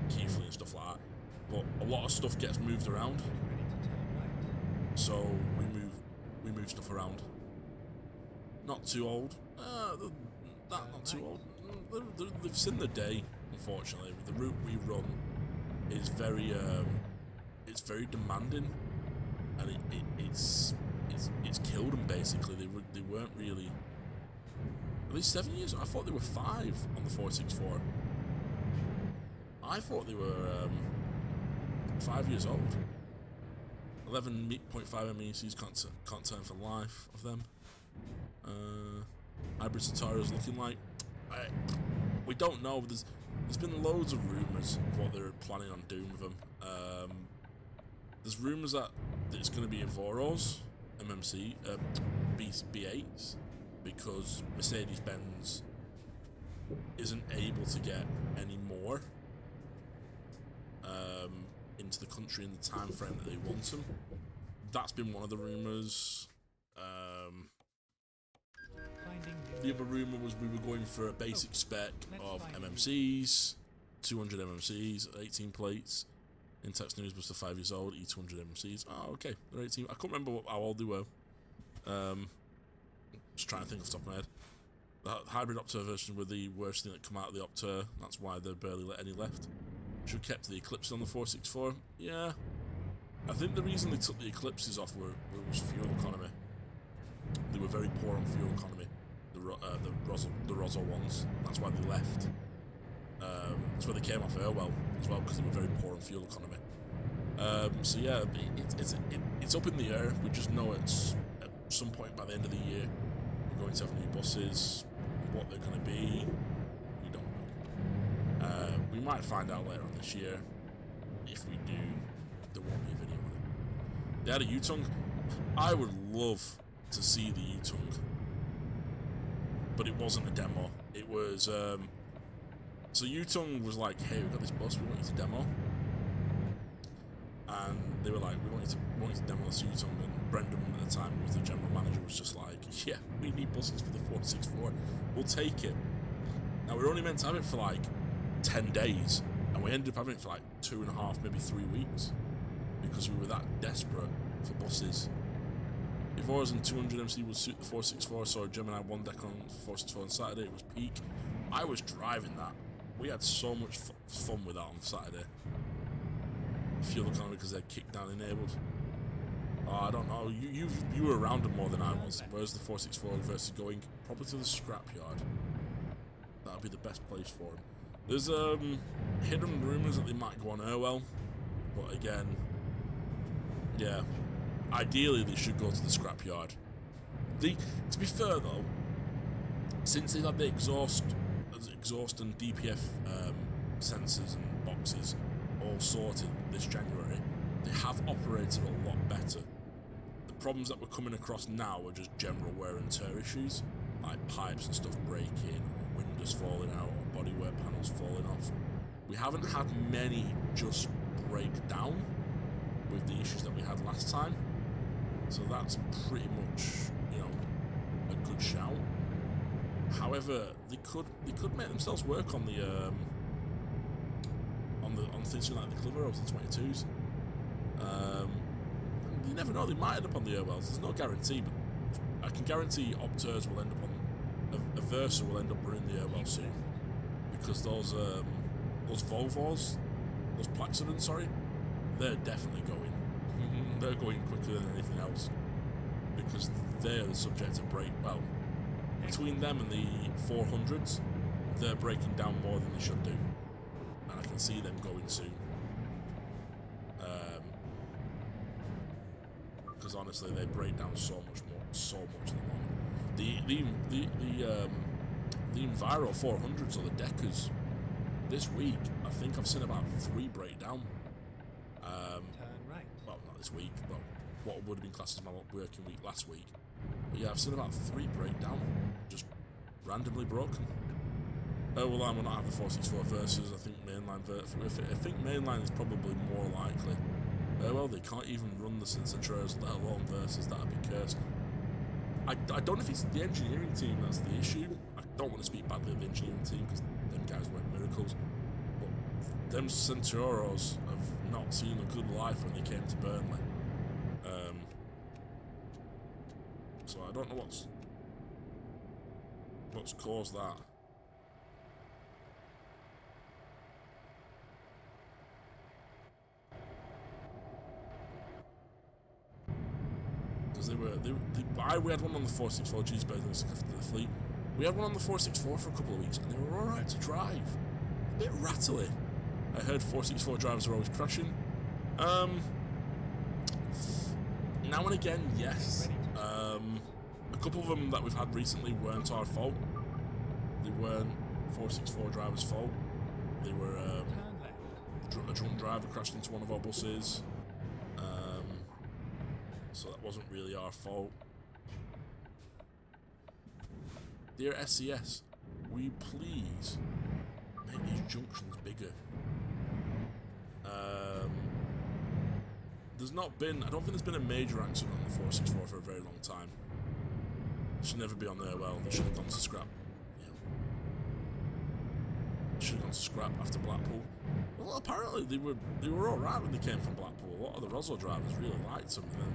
Keithley and stuff like that. But a lot of stuff gets moved around, so we move stuff around. Not too old. Not too old. They've seen the day, unfortunately. The route we run is very demanding, and it's killed them basically. They weren't really. Are they 7 years? I thought they were 5 on the 464. I thought they were 5 years old. 11.5 MECs can't turn for life of them. Hybrid Satara's looking like. We don't know. There's been loads of rumours of what they're planning on doing with them. There's rumours that it's going to be Evoros, MMC, B8s, because Mercedes-Benz isn't able to get any more into the country in the time frame that they want them. That's been one of the rumours. The other rumour was we were going for a basic spec of MMCs, 200 MMCs, 18 plates. Intex News was 5 years old, E200 MMCs. Oh, okay, they're 18. I can't remember how old they were. Just trying to think off the top of my head. The hybrid Opter version were the worst thing that come out of the Opter. That's why there barely any left. Should have kept the Eclipses on the 464. Yeah. I think the reason they took the Eclipses off was fuel economy. They were very poor on fuel economy. The Rosso ones. That's why they left. That's why they came off Airwell as well, because they were very poor on fuel economy. So yeah, it's up in the air. We just know it's at some point by the end of the year we're going to have new buses. What they're going to be, we don't know. We might find out later on this year. If we do, there won't be a video on it. They had a U-Tongue. I would love to see the U-Tongue but it wasn't a demo. It was so Yutong was like, "Hey, we got this bus. We want you to demo." And they were like, we want you to demo this Yutong. And Brendan at the time, who was the general manager, was just like, "Yeah, we need buses for the 464. We'll take it." Now we were only meant to have it for like 10 days, and we ended up having it for like 2.5, maybe 3 weeks, because we were that desperate for buses. If ours and 200 MC would suit the 464, so Gemini 1 deck on 464 on Saturday, it was peak. I was driving that. We had so much fun with that on Saturday. Fuel economy because they're kick down enabled. I don't know. You were around them more than I was. Where's the 464 versus going? Probably to the scrapyard. That'd be the best place for them. There's hidden rumours that they might go on Irwell, but again, yeah. Ideally, they should go to the scrapyard. To be fair though, since they've had the exhaust and DPF sensors and boxes all sorted this January, they have operated a lot better. The problems that we're coming across now are just general wear and tear issues, like pipes and stuff breaking, or windows falling out, or bodywork panels falling off. We haven't had many just break down with the issues that we had last time, so that's pretty much, you know, a good shout. However, they could make themselves work on the on things like the Cliveros, the 22s. You never know, they might end up on the Irwells. There's no guarantee, but I can guarantee Opters will end up on a Versa will end up running the Irwell soon, because those Volvos, those Plaxidons, sorry, they're definitely going. They're going quicker than anything else, because they're the subject of break. Well, between them and the 400s, they're breaking down more than they should do, and I can see them going soon. Because honestly, they break down so much at the moment. The Enviro 400s or the Deckers this week, I think I've seen about 3 break down. Turn right. Well, not this week, but what would have been classed as my working week last week. But yeah, I've seen about 3 break down, just randomly broken. Oh well, I will not have the 464 versus. I think mainline. I think mainline is probably more likely. Well, they can't even run the Cincinnatios, let alone versus. That'd be cursed. I don't know if it's the engineering team that's the issue. I don't want to speak badly of the engineering team because them guys weren't miracles. But them Centauros have not seen a good life when they came to Burnley. So I don't know what's caused that. We had one on the 464 G's better than the fleet. We had one on the 464 for a couple of weeks, and they were alright to drive. A bit rattly. I heard 464 drivers are always crashing. Now and again, yes. A couple of them that we've had recently weren't our fault. They weren't 464 drivers' fault. They were a drunk driver crashed into one of our buses. So that wasn't really our fault. Dear SCS, will you please make these junctions bigger? I don't think there's been a major accident on the 464 for a very long time. It should never be on there. Well, they should have gone to scrap. Yeah. Should have gone to scrap after Blackpool. Well, apparently they were alright when they came from Blackpool. A lot of the Roswell drivers really liked them, and then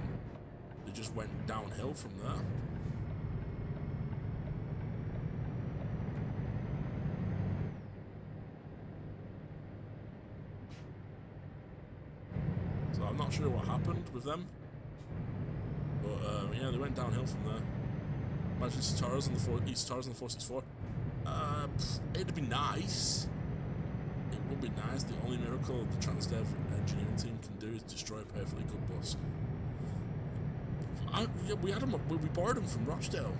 they just went downhill from there. So I'm not sure what happened with them, but yeah, they went downhill from there. Imagine East Towers on the 464. It'd be nice. It would be nice. The only miracle the Transdev engineering team can do is destroy a perfectly good bus. We borrowed them from Rochdale.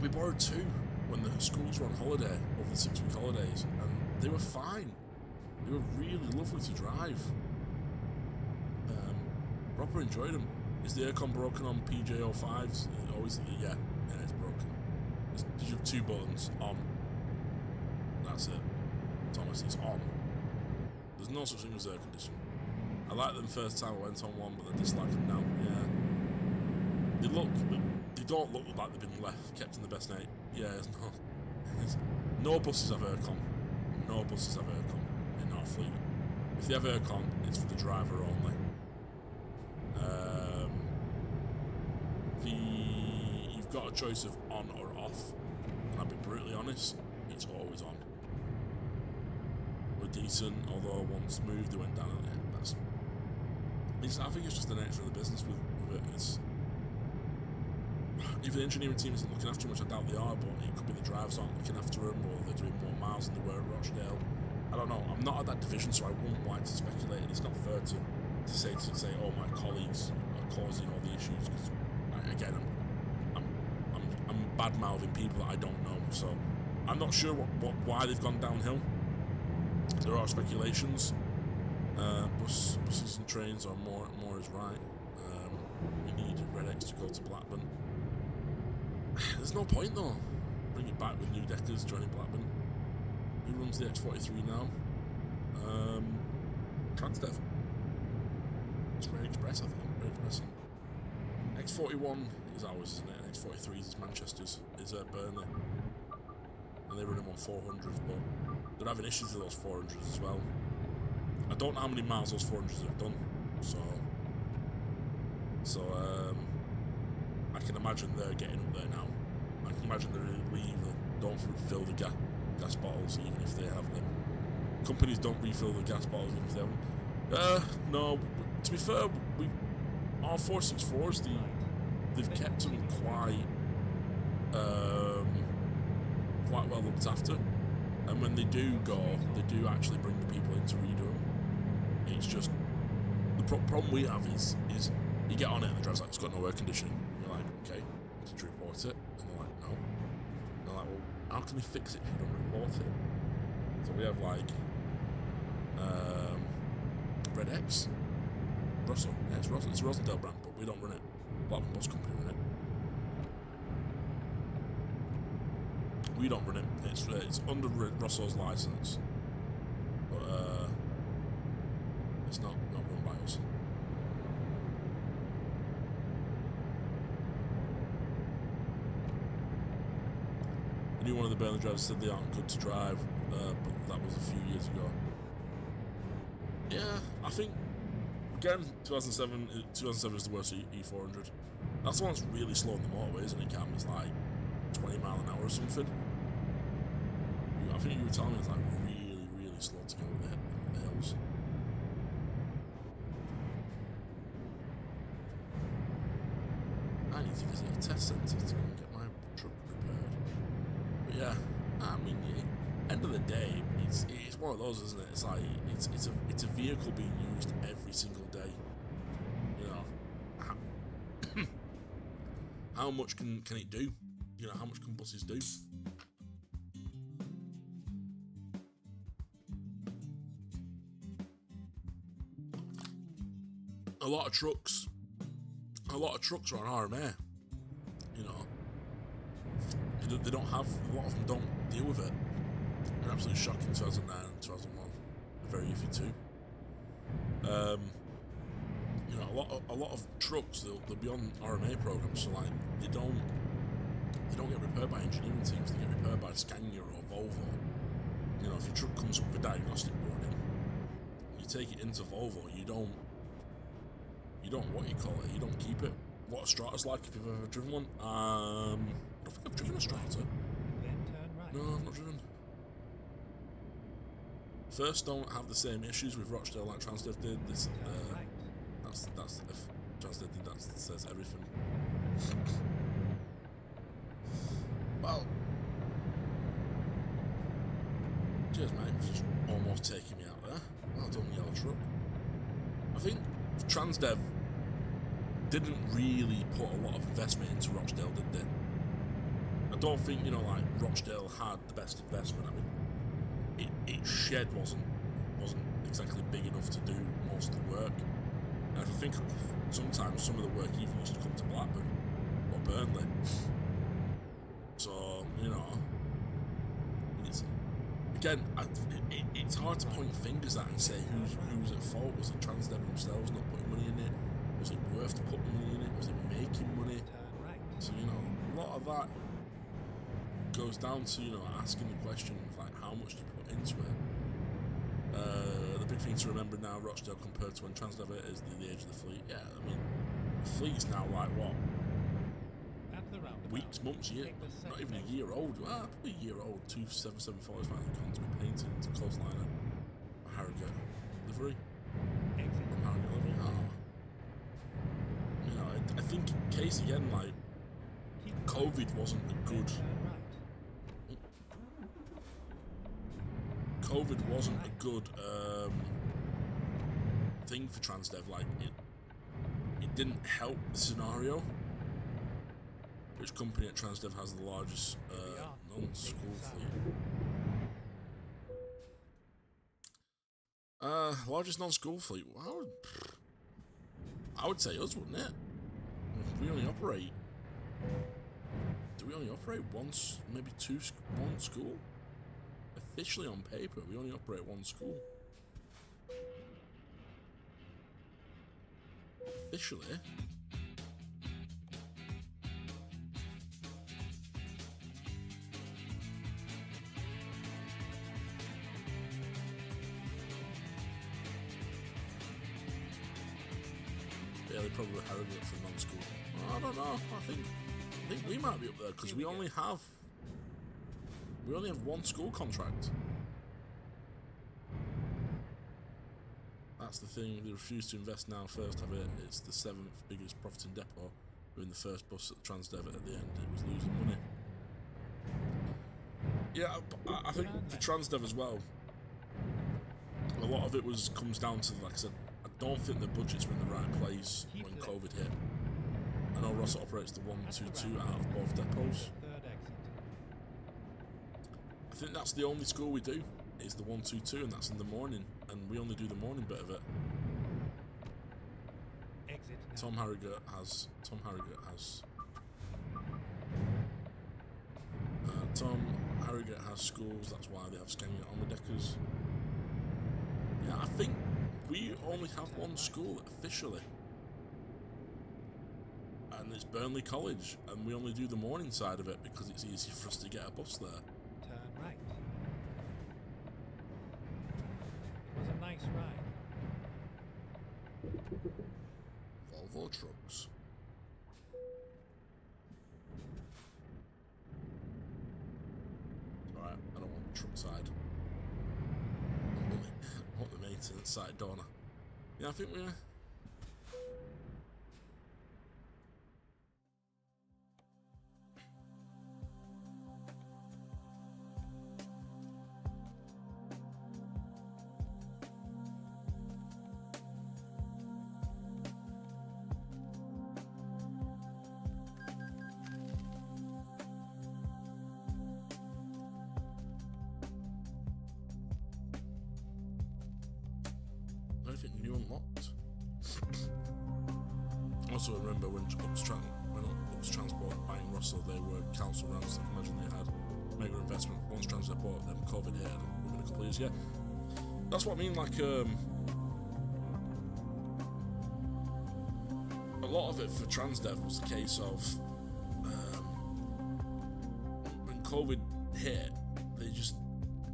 We borrowed 2 when the schools were on holiday, over the 6-week holidays, and they were fine. They were really lovely to drive. Proper enjoyed them. Is the aircon broken on PJ05s? Always, yeah, it's broken. Did you have 2 buttons? On. That's it. Thomas, it's on. There's no such thing as air conditioning. I liked them first time I went on one, but I dislike them now. Yeah. They don't look like they've been kept in the best state. Yeah, no buses have aircon. No buses have aircon in our fleet. If they have aircon, it's for the driver only. You've got a choice of on or off, and I'll be brutally honest, it's always on. We're decent, although once moved, they went down a bit. I think it's just the nature of the business with it. It's, if the engineering team isn't looking after them, which I doubt they are, but it could be the drivers aren't looking after them, or they're doing more miles than they were at Rochdale. I don't know. I'm not at that division, so I wouldn't like to speculate. It's not fair to say, oh, my colleagues are causing all the issues, because again, I'm bad mouthing people that I don't know. So I'm not sure why they've gone downhill. There are speculations. Buses and trains are more is right. We need Red X to go to Blackburn. There's no point though. Bring it back with new deckers joining Blackburn. Who runs the X43 now? Transdev. It's Red Express, I think. Red Express. X41 is ours, isn't it? And X43 is Manchester's. Is Burnley. And they run them on 400s, but they're having issues with those 400s as well. I don't know how many miles those 400s have done, so I can imagine they're getting up there now. I can imagine they don't refill the gas bottles even if they have them. Companies don't refill the gas bottles even if they have them. No, to be fair, our 464s, they've kept them quite well looked after, and when they do go, they do actually bring the people in to redo them. It's just the problem we have is you get on it and the driver's like, it's got no air conditioning. You're like, okay, did you report it? And they're like, no. And they're like, well, how can we fix it if you don't report it? So we have like Red X, Russell. Yeah, it's Russell. It's a Rosendale brand, but we don't run it. Blackburn Bus Company run it. We don't run it. It's under Russell's license, but it's not run by us. I knew one of the Burnley drivers said they aren't good to drive, but that was a few years ago. Yeah, I think again 2007 is the worst E400. That's the one that's really slow on the motorway, isn't it, Cam? It's like 20 mile an hour or something. I think you were telling me it's like really, really slow to go up the hills. I need to visit a test centre to go and get my truck repaired. But yeah, I mean, end of the day, it's one of those, isn't it? It's like it's a vehicle being used every single day. You know, how much can it do? You know, how much can buses do? A lot of trucks are on RMA. You know, they don't have, a lot of them don't deal with it. They're absolutely shocking. 2009 and 2001, they're very iffy too. You know, a lot of trucks they'll be on RMA programs, so like they don't get repaired by engineering teams. They get repaired by Scania or Volvo. You know, if your truck comes up with a diagnostic warning, you take it into Volvo. You don't what you call it. You don't keep it. What a Strata's like, if you've ever driven one. I don't think I've driven a Strata. Then turn right. No, I've not driven. First, don't have the same issues with Rochdale like Transdev did. This, Turn right. that's if Transdev did that says everything. Well, cheers, mate. Just almost taking me out there. Well done, yellow truck. I think Transdev didn't really put a lot of investment into Rochdale, did they? I don't think, you know, like Rochdale had the best investment. I mean, its shed wasn't exactly big enough to do most of the work. And I think sometimes some of the work even used to come to Blackburn or Burnley. So, You know, it's again, it's hard to point fingers at and say who's at fault. Was it Transdev themselves not putting money in it? Was it worth to put money in it? Was it making money? Turn right. So you know, a lot of that goes down to asking the question of like how much do you put into it. The big thing to remember now, Rochdale compared to when Transdev is the age of the fleet. Yeah, I mean, the fleet's now like what? At the roundabout. Weeks, months, year, Take the not second even a exit. year old. Probably a year old. 277 is finally gone to be painted to coastliner. Harrogate livery. Exit. From Harrogate livery. I think case again like Keep COVID wasn't a good. turn right. COVID wasn't a good thing for Transdev. Like it didn't help the scenario. Which company at Transdev has the largest non-school fleet? Largest non-school fleet. Well, I would say us, wouldn't it? We only operate. Do we only operate once, maybe one school? Officially on paper, we only operate one school. Officially. Yeah, they probably Harrogate for non-school. I don't know. I think we might be up there because we only have one school contract. That's the thing. They refuse to invest now. First of it, it's the 7th biggest profiting depot. We're in the first bus at Transdev. At the end, it was losing money. Yeah, I think for Transdev as well, a lot of it comes down to, like I said, I don't think the budgets were in the right place when COVID hit. I know Ross operates the 122 out of both depots. Third exit. I think that's the only school we do, is the 122, and that's in the morning, and we only do the morning bit of it. Exit. now. Tom Harrogate has schools, that's why they have Scania Omnideckers. Yeah, I think we only have one school officially. And it's Burnley College, and we only do the morning side of it because it's easy for us to get a bus there. Turn right. It was a nice ride. Volvo trucks. Alright, I don't want the truck side. I want the maintenance side, don't I? Yeah, I think we're... Anything new unlocked? Also remember when Ups Transport buying Russell, they were council rounds. I can imagine they had mega investment. Once Transport bought them, COVID hit, and within a couple of years, yeah. That's what I mean. Like a lot of it for Transdev was the case of when COVID hit,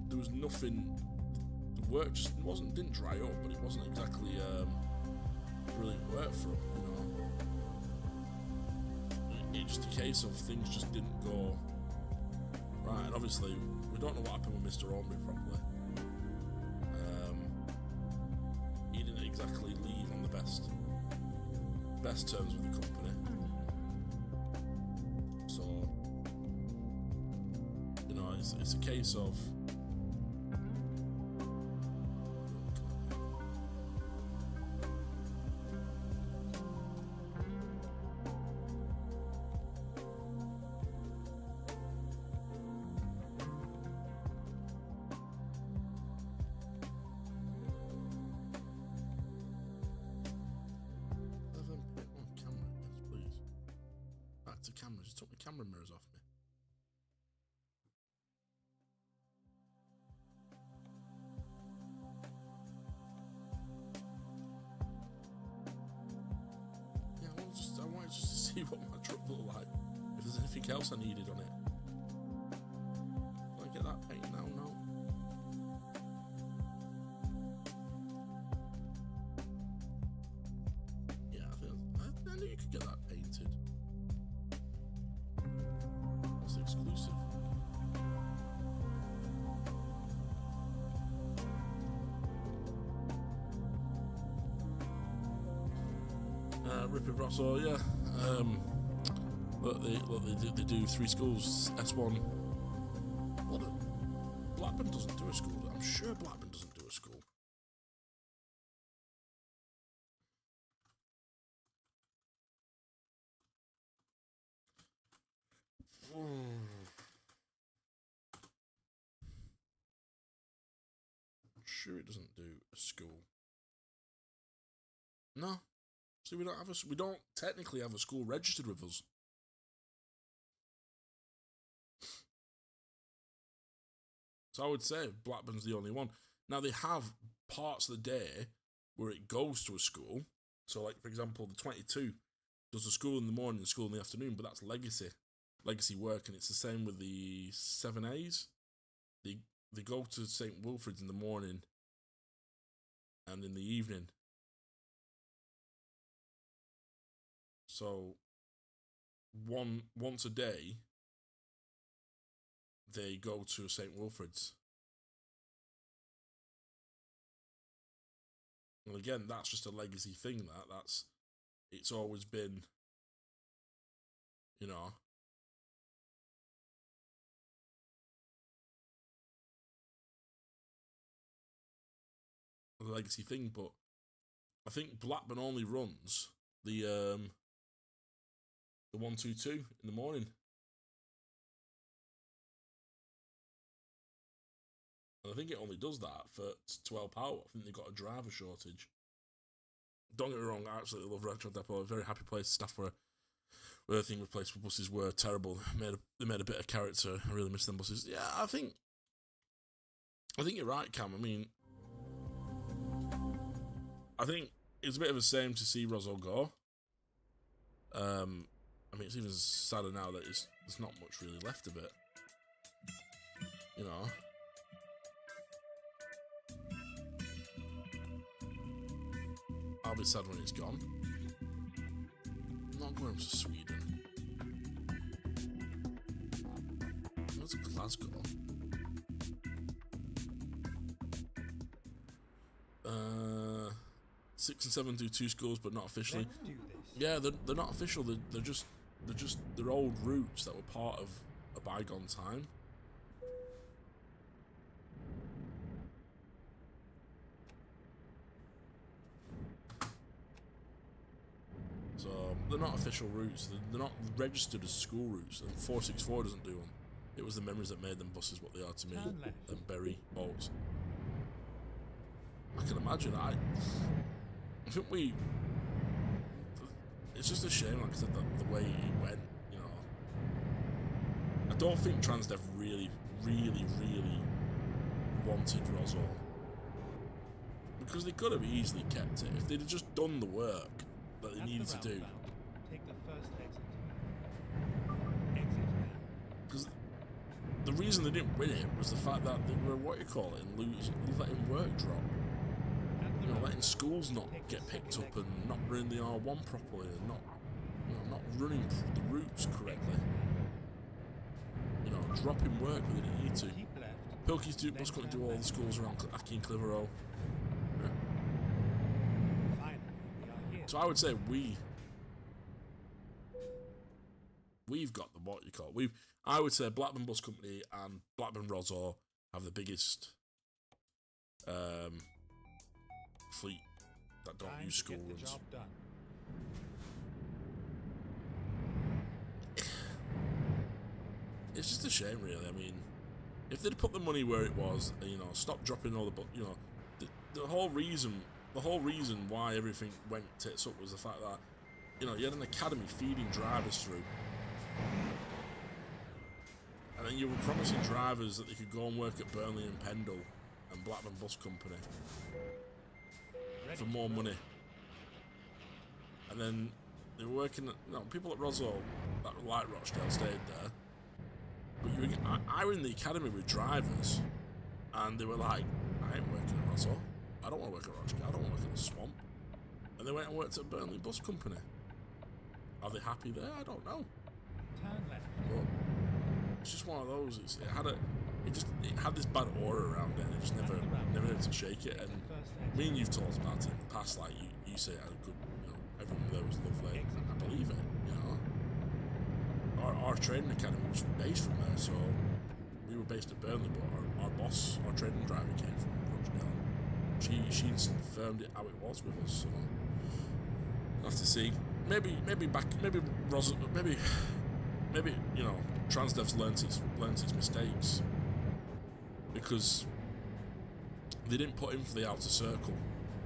there was nothing. The work just didn't dry up, but it wasn't exactly brilliant work for them, you know. It's just a case of things just didn't go right, and obviously we don't know what happened with Mr. Ormby properly. He didn't exactly leave on the best terms with the company. So, you know, it's a case of cameras. Just took my camera mirrors off me. see what my truck looked like. If there's anything else I needed on it. Can I get that paint now? No. Yeah, I knew you could get that painted. That's exclusive. Ripper Brasso, yeah. Look, they do 3 schools. S1. Well, Blackburn doesn't do a school. I'm sure Blackburn doesn't do a school. I'm sure it doesn't do a school. No. See, we don't technically have a school registered with us. So I would say Blackburn's the only one. Now they have parts of the day where it goes to a school. So, like for example, the 22 does a school in the morning and school in the afternoon, but that's legacy work, and it's the same with the 7As. They go to St. Wilfrid's in the morning and in the evening. So once a day, they go to St. Wilfrid's. And again, that's just a legacy thing. It's always been, you know, a legacy thing. But I think Blackburn only runs the 122 in the morning. And I think it only does that to help out. I think they've got a driver shortage. Don't get me wrong, I absolutely love Retro Depot. A very happy place. Staff where the thing replacement buses were terrible. They made a bit of character. I really miss them buses. Yeah, I think you're right, Cam. I mean, I think it's a bit of a shame to see Rozzo go. I mean, it's even sadder now that there's not much really left of it. You know. I'll be sad when it's gone. I'm not going to Sweden. What's Glasgow? 6 and 7 do 2 schools, but not officially. Let's do this. Yeah, they're not official. They're old routes that were part of a bygone time. So they're not official routes. They're not registered as school routes. And 464 doesn't do them. It was the memories that made them buses what they are to me. Turn left. And Bury bolts. I can imagine. I think it's just a shame, like I said, that the way it went, you know. I don't think Transdev really wanted Rozzo. Because they could have easily kept it. If they'd have just done the work that they At needed the to do. roundabout, take the first exit. Exit now. Because the reason they didn't win it was the fact that they were, letting work drop. At the You know, letting roundabout, schools not take the get picked second up and exit. not running the R1 properly and not running the routes correctly. You know, dropping work where they didn't need to. Keep left. Pilkey's bus couldn't do all the schools around Aki and Clitheroe. Finally, we are here. So I would say we've got the what you call it. I would say Blackburn Bus Company and Blackburn Rozzo have the biggest fleet that don't Time use to school get the runs. job done. It's just a shame, really. I mean, if they'd put the money where it was, you know, stop dropping all the whole reason why everything went tits up was the fact that, you know, you had an academy feeding drivers through, and then you were promising drivers that they could go and work at Burnley and Pendle and Blackburn Bus Company Ready for to more roll. money, and then They were working. People at Roswell that were like Rochdale stayed there. But I were in the academy with drivers, and they were like, "I ain't working at Roswell. I don't want to work at Rochdale. I don't want to work at the swamp." And they went and worked at Burnley Bus Company. Are they happy there? I don't know. Turn left. But it's just one of those. It had this bad aura around it, and it just never able to shake it. And me and you've talked about it in the past. Like you say, it had a good, everyone there was lovely. I believe it. Our training academy was based from there, so we were based at Burnley, but our boss, our training driver, came from Rochdale. She confirmed it how it was with us. So I'll have to see. Maybe Transdev's learnt its mistakes, because they didn't put in for the outer circle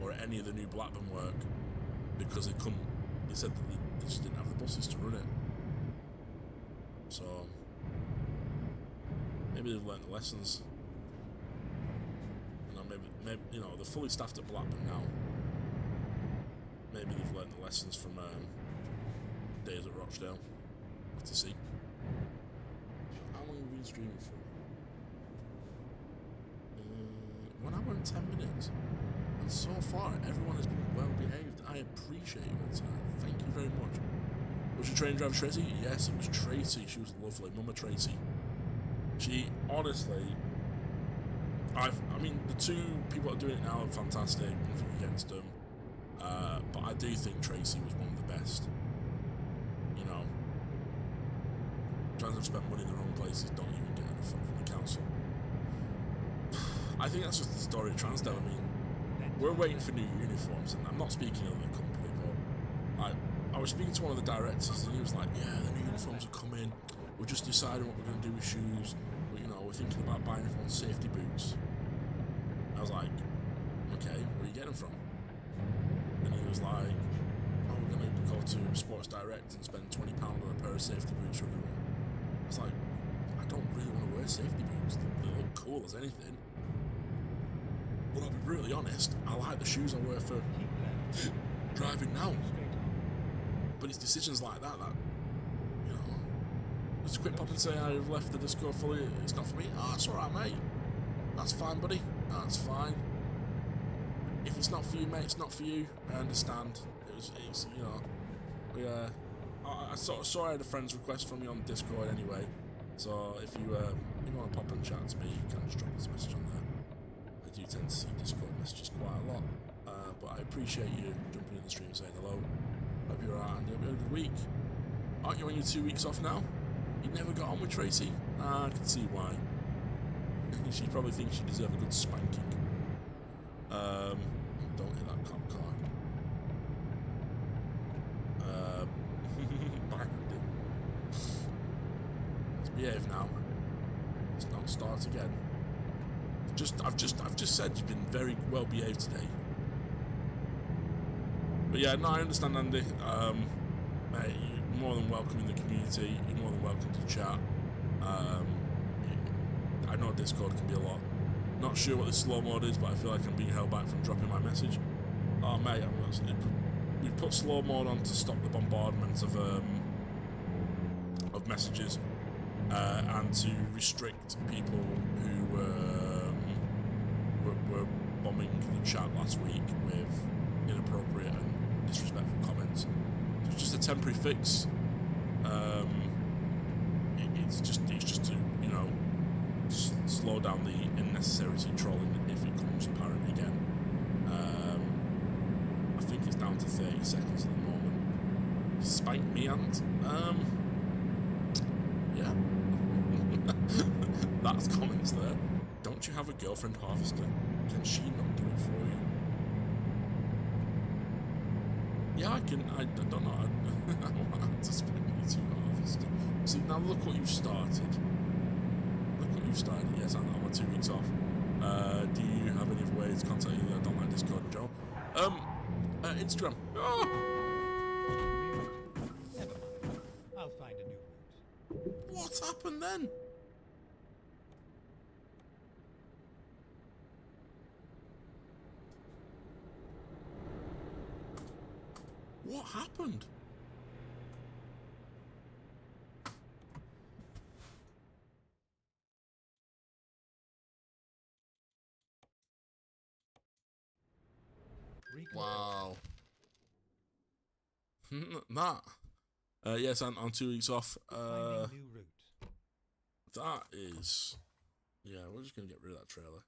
or any of the new Blackburn work because they couldn't. They said that they just didn't have the buses to run it. So maybe they've learnt the lessons. Maybe they're fully staffed at Blackburn now. Maybe they've learnt the lessons from days at Rochdale. Have to see. How long have we been streaming for? 1 hour and 10 minutes. And so far, everyone has been well behaved. I appreciate your time. Thank you very much. Was your train driver Tracy? Yes, it was Tracy. She was lovely. Mama Tracy. She, honestly, the two people that are doing it now are fantastic. Nothing against them. But I do think Tracy was one of the best. Trying to spend money in the wrong places, don't even get enough from the council. I think that's just the story of Transdev. We're waiting for new uniforms, and I'm not speaking of the company, but I was speaking to one of the directors, and he was like, "Yeah, the new uniforms are coming. We're just deciding what we're going to do with shoes. We're thinking about buying everyone safety boots." I was like, "Okay, where are you getting them from?" And he was like, "Oh, we're going to go to Sports Direct and spend £20 on a pair of safety boots for everyone." I was like, I don't really want to wear safety boots. They look cool as anything. But I'll be brutally honest, I like the shoes I wear for driving now. But it's decisions like that, just a quick pop and say I've left the Discord fully, it's not for me. Oh, it's alright, mate. That's fine, buddy. That's fine. If it's not for you, mate, it's not for you. I understand. I sort of saw I had a friend's request from you on Discord anyway. So if you want to pop and chat to me, you can just drop us a message on there. I do tend to see Discord messages quite a lot. But I appreciate you jumping in the stream and saying hello. Hope you're alright and you have a good week. Aren't you on your 2 weeks off now? You never got on with Tracy? I can see why. She probably thinks you deserve a good spanking. Don't hit that cop car. Let's behave now. Let's not start again. I've just said you've been very well behaved today. But yeah, no, I understand, Andy. Mate, you're more than welcome in the community. You're more than welcome to chat. I know Discord can be a lot. Not sure what the slow mode is, but I feel like I'm being held back from dropping my message. Oh mate, we've put slow mode on to stop the bombardment of messages and to restrict people who were bombing the chat last week with inappropriate and disrespectful comments. So it's just a temporary fix. It's just to slow down the unnecessary trolling if it comes apparent again. I think it's down to 30 seconds at the moment. Spank me, Ant. Yeah. That's comments there. Don't you have a girlfriend, Harvester? Can she not do it for you? Yeah, I can. I don't know. I want to spank you too, Harvester. See, now look what you've started. Started. Yes, I'm on 2 weeks off. Do you have any other ways to contact you? I don't like Discord, Joe. Instagram. Oh! Never mind. I'll find a new route. What happened then? What happened? Wow. That. Yes, I'm 2 weeks off. Finding new route. That is... Yeah, we're just going to get rid of that trailer.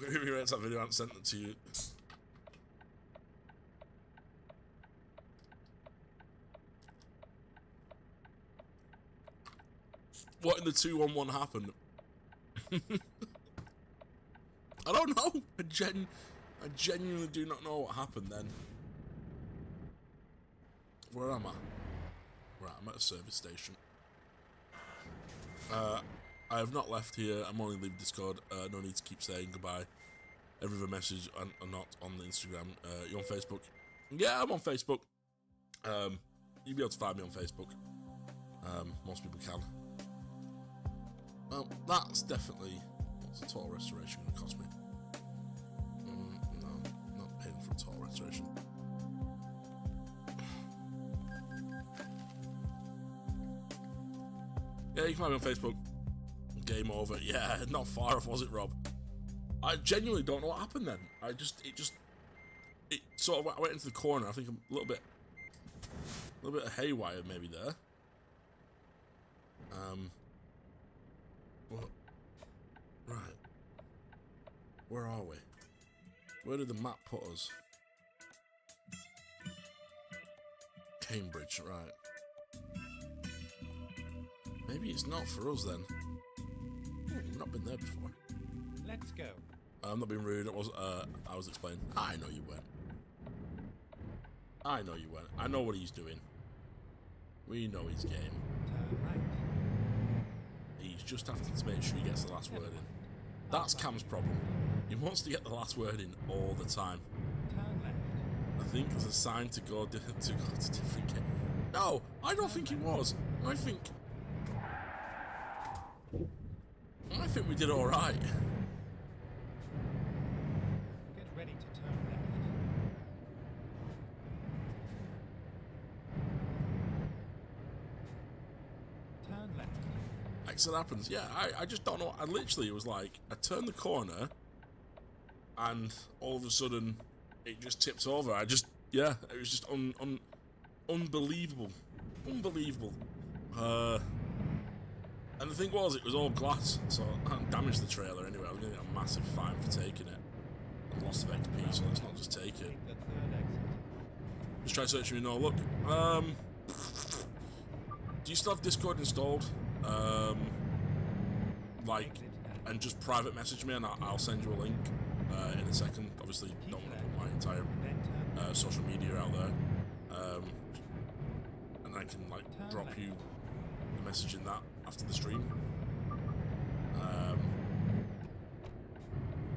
Maybe that's that video I haven't sent it to you. What in the 211 happened? I don't know. I genuinely do not know what happened then. Where am I? Right, I'm at a service station. I have not left here. I'm only leaving Discord. No need to keep saying goodbye. Every other message and not on the Instagram. You on Facebook? Yeah, I'm on Facebook. You'll be able to find me on Facebook. Most people can. Well, that's definitely... What's the total restoration going to cost me? No, not paying for a total restoration. Yeah, you can find me on Facebook. Game over. Yeah, not far off, was it, Rob? I genuinely don't know what happened then. It sort of, I went into the corner. I think a little bit of haywire maybe there. What? Right. Where are we? Where did the map put us? Cambridge, right. Maybe it's not for us then. I've not been there before. Let's go. I'm not being rude. I was explaining. I know you weren't. I know you weren't. I know what he's doing. We know his game. Turn right. He's just having to make sure he gets the last word in. That's Cam's problem. He wants to get the last word in all the time. Turn left. I think there's a sign to go to different game. No, I don't think he was. I think we did all right. Get ready to turn left. Turn left. Accident happens. Yeah, I just don't know. I literally, it was like, I turned the corner and all of a sudden it just tips over. It was just unbelievable. Unbelievable. And the thing was, it was all glass, so I damaged the trailer anyway. I was going to get a massive fine for taking it. And loss of XP, so let's not just take it. Take the third exit. Just try searching me. No, look. Do you still have Discord installed? Like, and just private message me and I'll send you a link in a second. Obviously, don't want to put my entire social media out there. And I can, like, drop you the message in that after the stream.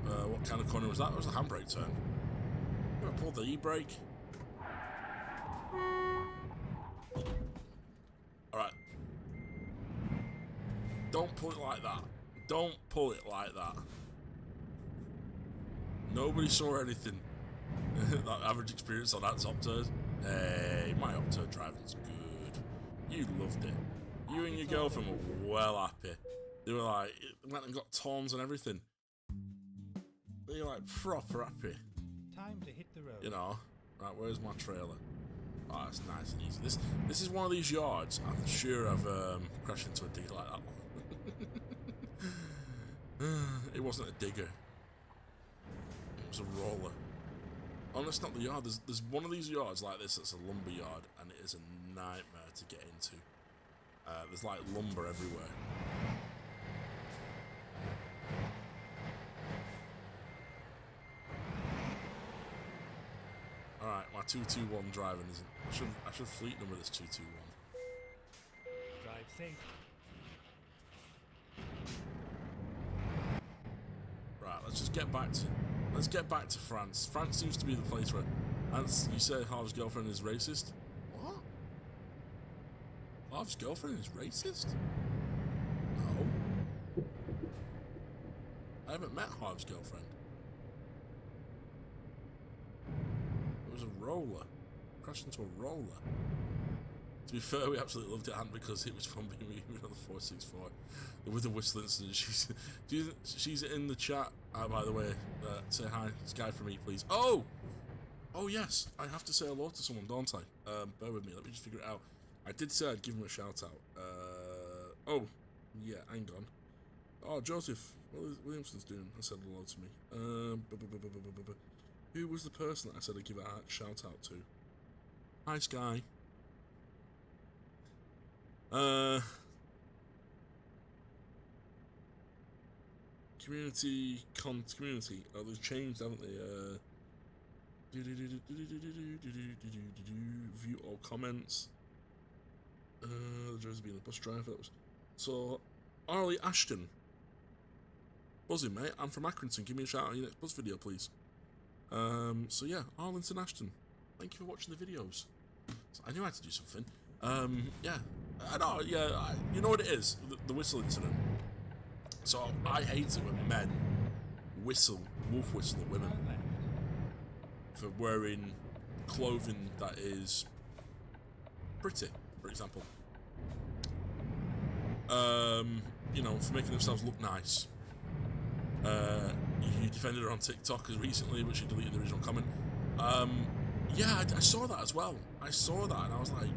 What kind of corner was that? It was a handbrake turn. I pulled the e-brake. Alright. Don't pull it like that. Don't pull it like that. Nobody saw anything. That average experience on that top turn. Hey, my up turn driving's good. You loved it. You and your girlfriend were well happy. They were like, it went and got tawns and everything. They were like proper happy. Time to hit the road. You know, right? Where's my trailer? Oh, that's nice and easy. This is one of these yards. I'm sure I've crashed into a digger like that one. It wasn't a digger. It was a roller. Oh, that's not the yard. There's one of these yards like this that's a lumber yard, and it is a nightmare to get into. There's like lumber everywhere. Alright, my 221 driving isn't... I should fleet number this 221. Drive safe. Right, let's get back to France. France seems to be the place where... You said Harv's girlfriend is racist? What? Harv's girlfriend is racist? No. I haven't met Harv's girlfriend. was a roller. Crashed into a roller. To be fair, we absolutely loved it, because it was fun being on the 464 with the whistle incident. She's in the chat. By the way, say hi. Sky for me, please. Oh yes, I have to say hello to someone, don't I? Bear with me. Let me just figure it out. I did say I'd give him a shout out. Oh yeah, hang on. Oh, Joseph Williamson's doing. I said hello to me. Who was the person that I said I'd give a shout out to? Hi, Sky. Community. Oh, they've changed, haven't they? View all comments. There's been a bus driver. So, Arlie Ashton. Buzzing, mate. I'm from Accrington. Give me a shout out on your next buzz video, please. So yeah, Arlington Ashton. Thank you for watching the videos. So I knew I had to do something. Yeah. I know, yeah, you know what it is? The whistle incident. So, I hate it when men wolf whistle at women for wearing clothing that is pretty, for example. You know, for making themselves look nice. You defended her on TikTok as recently, but she deleted the original comment. Yeah, I saw that as well. I saw that and I was like,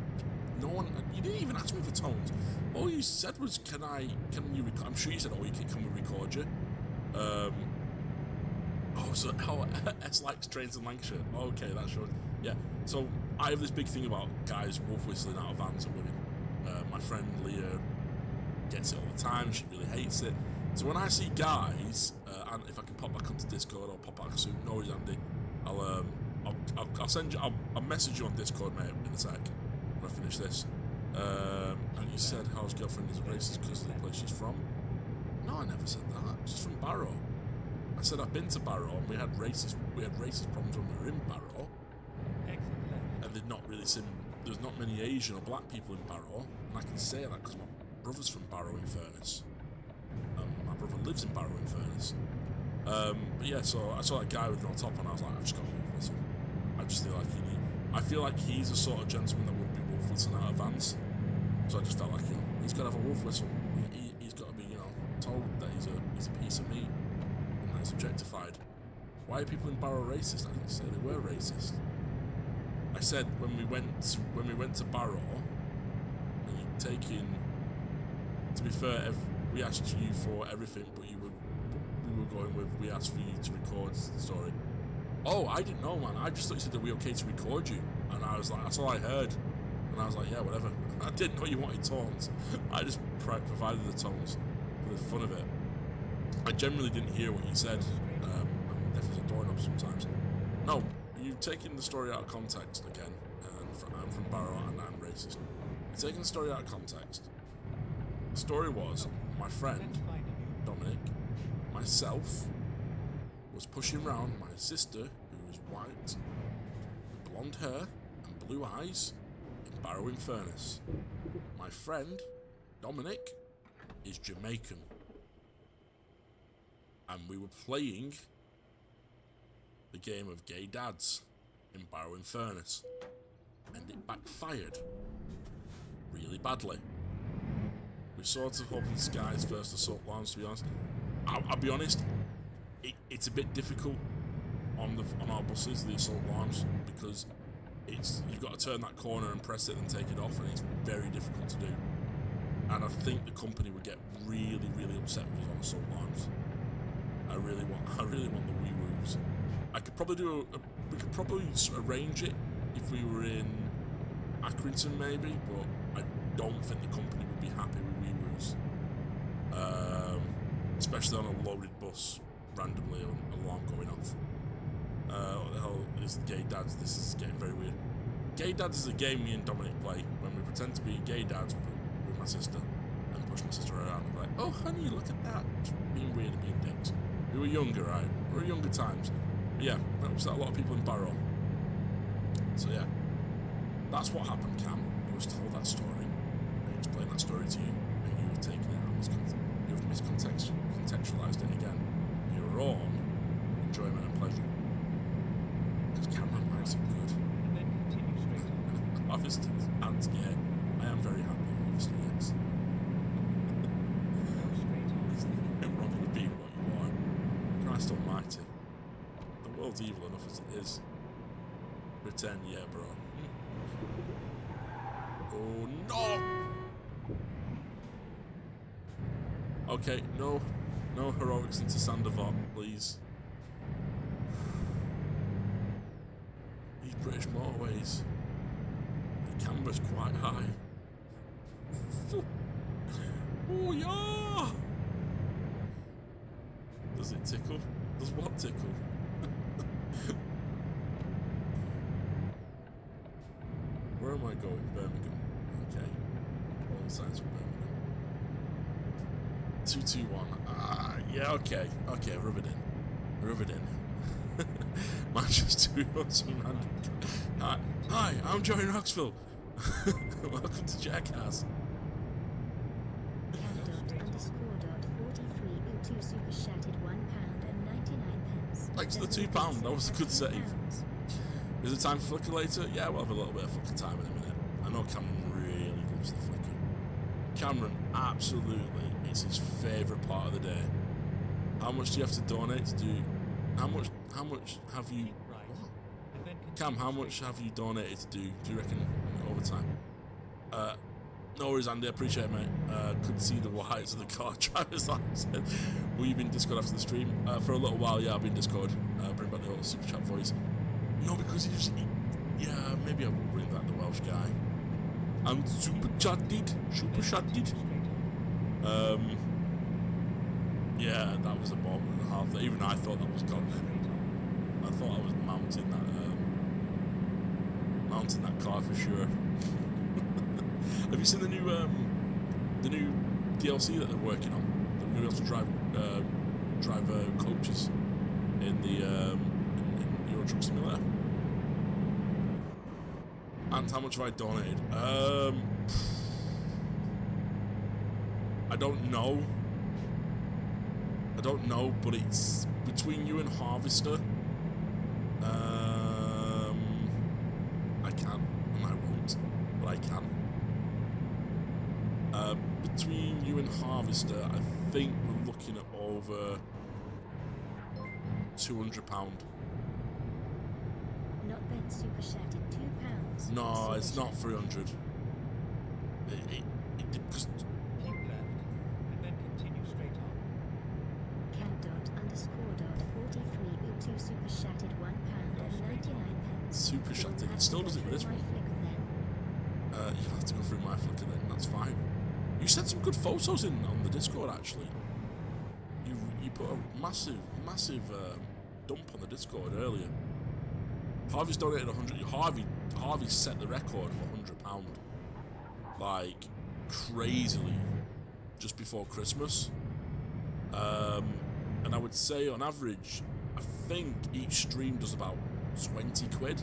no one, you didn't even ask me for tones. All you said was, can you record? I'm sure you said, can we record you? S likes trains in Lancashire. Okay, that shows. Yeah, so I have this big thing about guys wolf whistling out of vans and women. My friend Leah gets it all the time. She really hates it. So when I see guys, and if I can pop back onto Discord or pop back soon, no worries, Andy. I'll send you. I'll message you on Discord, mate, in a sec. When I finish this. And you said Hal's girlfriend is racist because of the place she's from. No, I never said that. She's from Barrow. I said I've been to Barrow and we had racist problems when we were in Barrow. And there's not many Asian or black people in Barrow, and I can say that because my brother's from Barrow in Furness. My brother lives in Barrow in Furness. But yeah, so I saw that guy with no top on. I was like, I've just got to wolf whistle. I feel like he's the sort of gentleman that would be wolf whistling out of vans. So I just felt like, he's got to have a wolf whistle. He's got to be, told that he's a piece of meat and that he's objectified. Why are people in Barrow racist? I didn't say they were racist. I said when we went to Barrow, and you'd taken. To be fair, we asked you for everything, but we were going with, we asked for you to record the story. Oh, I didn't know, man. I just thought you said, are we okay to record you? And I was like, that's all I heard. And I was like, yeah, whatever. I didn't know you wanted tones. I just provided the tones for the fun of it. I generally didn't hear what you said. I'm deaf as a doorknob sometimes. No, you've taken the story out of context again. I'm from Barrow and I'm racist. You've taken the story out of context. The story was, my friend, Dominic, myself, was pushing around my sister, who is white, with blonde hair and blue eyes, in Barrow in Furness. My friend, Dominic, is Jamaican. And we were playing the game of gay dads in Barrow in Furness. And it backfired really badly. We sort of opened Sky's first assault lines, to be honest. I'll be honest, it's a bit difficult on our buses, the assault alarms, because you've got to turn that corner and press it and take it off, and it's very difficult to do. And I think the company would get really, really upset with us on assault alarms. I really want the wee woos. I could probably we could probably arrange it if we were in Accrington maybe, but I don't think the company would be happy with wee woos. Especially on a loaded bus, randomly, an alarm going off. What the hell is Gay Dads? This is getting very weird. Gay Dads is a game me and Dominic play when we pretend to be gay dads with my sister and push my sister around and be like, oh honey, look at that. Just being weird and being dicks. We were younger, right? We were younger times. But yeah, that upset a lot of people in Barrow. So yeah, that's what happened, Cam. I was told that story. I explained that story to you, and you've taken it and you've miscontextualized it again. Your own enjoyment and pleasure. Because Cameron likes it good. harvest and yeah, I am very happy, obviously, yes. There's nothing wrong with being what you are. Christ almighty. The world's evil enough as it is. Pretend, yeah, bro. Oh, no! Okay, no heroics into Sandoval, please. These British motorways. The camera's quite high. Oh, yeah! Does it tickle? Does what tickle? Where am I going? Birmingham. Okay. All signs for Birmingham. 221. Ah, yeah, okay. Okay, rub it in. Rub it in. Manchester 201 random. Hi, I'm Joey Knoxville. Welcome to Jackass. Cam._.4302 super chatted £1.99. Thanks for the £2. That was a good save. Is it time for flicker later? Yeah, we'll have a little bit of flicker time in a minute. I know Cameron really loves the flicker. Cameron, absolutely, it's his favourite part of the day. How much do you have to donate to do? How much have you? What? Cam, how much have you donated to do you reckon overtime? No worries, Andy. I appreciate it, mate. Could see the whites of the car drivers license. Will you be in Discord after the stream? For a little while, yeah, I'll be in Discord. Bring back the old super chat voice. No, because yeah, maybe I will bring back the Welsh guy. I'm super chatted. Yeah, that was a moment and a half. Even I thought that was gone. I thought I was mounting that car for sure. Have you seen the new DLC that they're working on? They're going to be able to drive coaches in the in Euro Truck Simulator. And how much have I donated? I don't know, but it's between you and Harvester. I can, and I won't, but I can. Between you and Harvester, I think we're looking at over £200. Not Ben super chatted £2. No, it's not 300. Because Keep left, and then continue straight on. Cam._.4302 super chatted £1.99. super chatted. It still does it with this one. You'll have to go through my flicker then. That's fine. You sent some good photos in on the Discord actually. You put a massive dump on the Discord earlier. Harvey's donated 100. Harvey set the record of £100, like crazily, just before Christmas. And I would say on average, I think each stream does about 20 quid,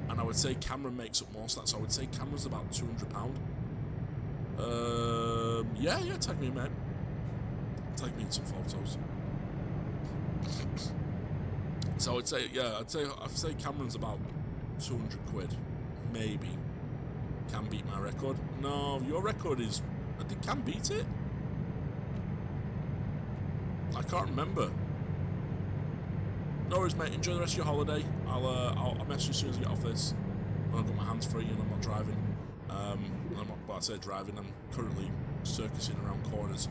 and I would say Cameron makes up most of that. So I would say Cameron's about £200. Yeah, tag me, man. Tag me in some photos. So I'd say Cameron's about 200 quid, maybe. Can beat my record. No, your record is. I think Cam beat it. I can't remember. No worries, mate. Enjoy the rest of your holiday. I'll message you as soon as I get off this. When I've got my hands free and I'm not driving. I say driving. I'm currently circusing around corners.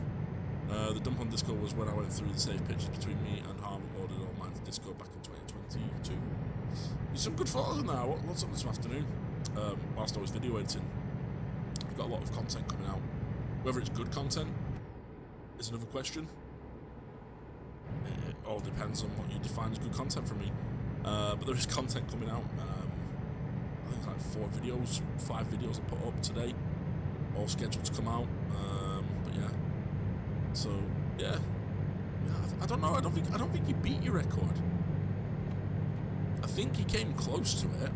The dump on Disco was when I went through the safe pitches between me and Harvey ordered all mine to Disco back in 2022. There's some good photos in there. What's up this afternoon? Whilst I was video editing, I've got a lot of content coming out. Whether it's good content is another question. It all depends on what you define as good content for me. But there is content coming out. I think it's like 5 videos I put up today, all scheduled to come out. But yeah. So yeah, I don't know. I don't think he beat your record. I think he came close to it.